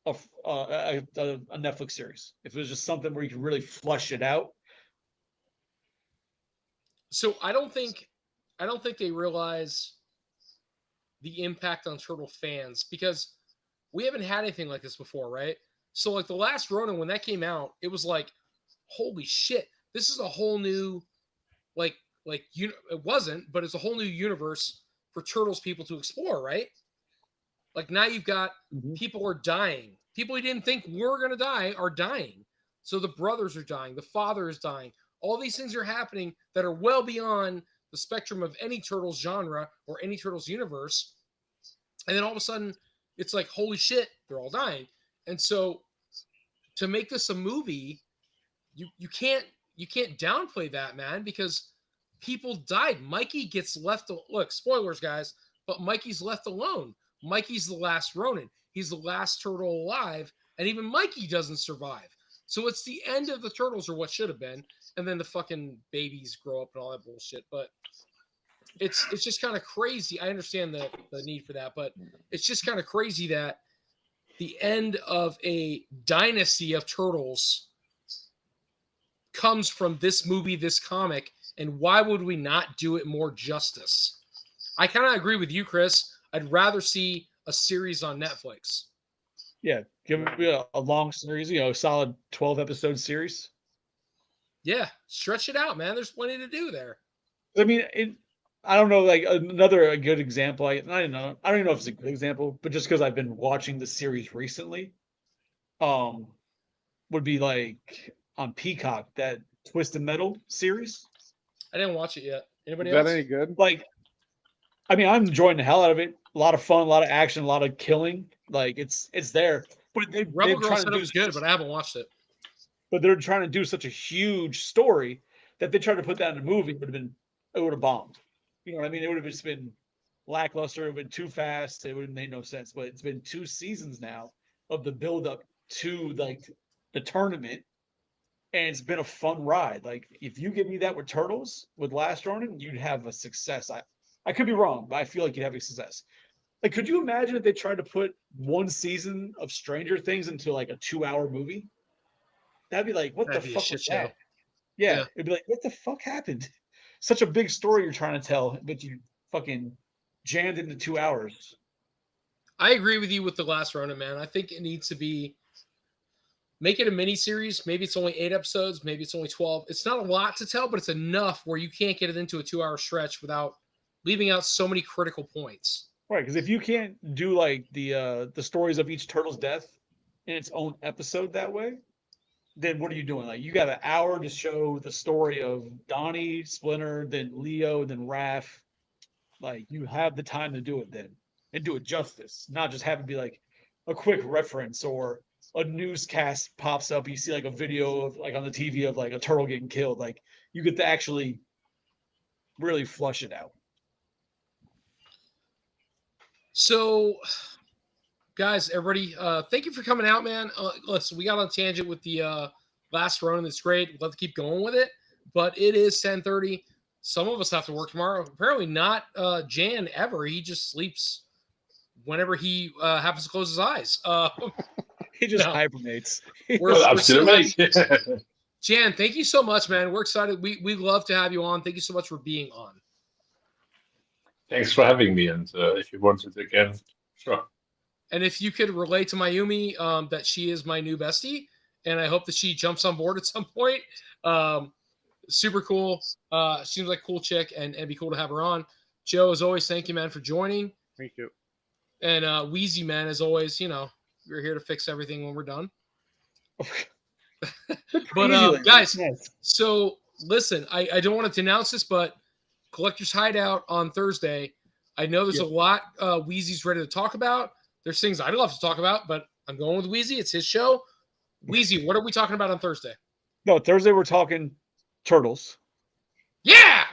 a Netflix series. If it was just something where you could really flush it out. So I don't think they realize the impact on Turtle fans, because we haven't had anything like this before, right? So like the last Ronin, when that came out, it was like, holy shit, this is a whole new, like it wasn't, but it's a whole new universe for Turtles people to explore, right? Like now you've got people are dying. People you didn't think were gonna die are dying. So the brothers are dying, the father is dying. All these things are happening that are well beyond the spectrum of any Turtles genre or any Turtles universe. And then all of a sudden, it's like, holy shit, they're all dying. And so to make this a movie, you can't downplay that, man, because people died. Mikey gets left. Look, spoilers, guys, but Mikey's left alone. Mikey's the last Ronin. He's the last turtle alive, and even Mikey doesn't survive. So it's the end of the Turtles, or what should have been, and then the fucking babies grow up and all that bullshit. But it's just kind of crazy. I understand the need for that, but it's just kind of crazy that the end of a dynasty of Turtles comes from this movie, this comic, and why would we not do it more justice? I kind of agree with you, Chris. I'd rather see a series on Netflix. Yeah, give me a long series, solid 12-episode series. Yeah, stretch it out, man. There's plenty to do there. I mean, I don't know, like a good example. I don't even know if it's a good example, but just because I've been watching the series recently, would be like on Peacock, that Twisted Metal series. I didn't watch it yet. Anybody Is else? that any good? Like, I mean, I'm enjoying the hell out of it. A lot of fun, a lot of action, a lot of killing. Like it's there. But Rebel Girl said it was good, but I haven't watched it. But they're trying to do such a huge story that they tried to put that in a movie. It would have bombed. You know what I mean? It would have just been lackluster. It would have been too fast. It would have made no sense. But it's been 2 seasons now of the build up to like the tournament, and it's been a fun ride. Like if you give me that with Turtles, with Last Ronin, you'd have a success. I could be wrong, but I feel like you'd have a success. Like, could you imagine if they tried to put 1 season of Stranger Things into like a 2-hour movie? That'd be like, what the fuck was that? Yeah, it'd be like, what the fuck happened? Such a big story you're trying to tell, but you fucking jammed into 2 hours. I agree with you with the Last Ronin, man. I think it needs to be, make it a mini series. Maybe it's only 8 episodes. Maybe it's only 12. It's not a lot to tell, but it's enough where you can't get it into a 2-hour stretch without leaving out so many critical points. Right, because if you can't do like the stories of each turtle's death in its own episode that way, then what are you doing? Like, you got an hour to show the story of Donnie, Splinter, then Leo, then Raph. Like, you have the time to do it then and do it justice, not just have it be like a quick reference or a newscast pops up. You see like a video of like on the TV of like a turtle getting killed. Like, you get to actually really flush it out. So, guys, everybody, thank you for coming out, man. Listen, we got on a tangent with the Last Ronin. That's great. We'd love to keep going with it, but it is 10:30. Some of us have to work tomorrow. Apparently not Jan ever. He just sleeps whenever he happens to close his eyes. He just hibernates. We're Absolutely. Jan, thank you so much, man. We're excited. We love to have you on. Thank you so much for being on. Thanks for having me. And if you want it again, sure. And if you could relay to Mayumi that she is my new bestie, and I hope that she jumps on board at some point. super cool. Seems like a cool chick, and it'd be cool to have her on. Joe, as always, thank you, man, for joining. Thank you. And Wheezy, man, as always, we're here to fix everything when we're done. But guys, Nice. so listen, I don't want to announce this, but Collector's Hideout on Thursday. I know there's a lot Wheezy's ready to talk about. There's things I'd love to talk about, but I'm going with Wheezy. It's his show. Wheezy, what are we talking about on Thursday? No, Thursday we're talking turtles. Yeah.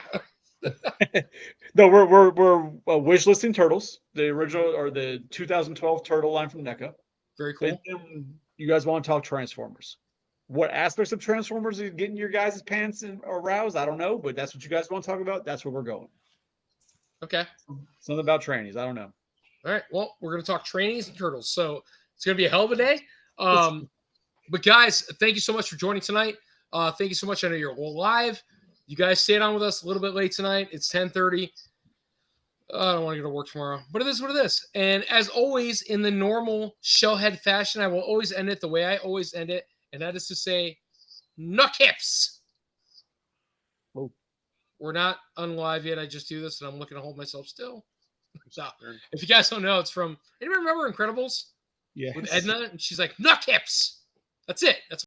No, we're wish listing turtles, the original or the 2012 turtle line from NECA. Very cool. And then you guys want to talk Transformers. What aspects of Transformers are getting your guys' pants aroused? I don't know, but that's what you guys want to talk about. That's where we're going. Okay. Something about trannies. I don't know. All right. Well, we're going to talk trainees and turtles. So it's going to be a hell of a day. But guys, thank you so much for joining tonight. Thank you so much. I know you're live. You guys stayed on with us a little bit late tonight. It's 10:30. I don't want to go to work tomorrow, but it is what it is. And as always, in the normal shellhead fashion, I will always end it the way I always end it. And that is to say, knock hips. Oh. We're not on live yet. I just do this, and I'm looking to hold myself still. So, if you guys don't know, it's from, anybody remember Incredibles? Yeah. With Edna, and she's like, knock hips. That's it. That's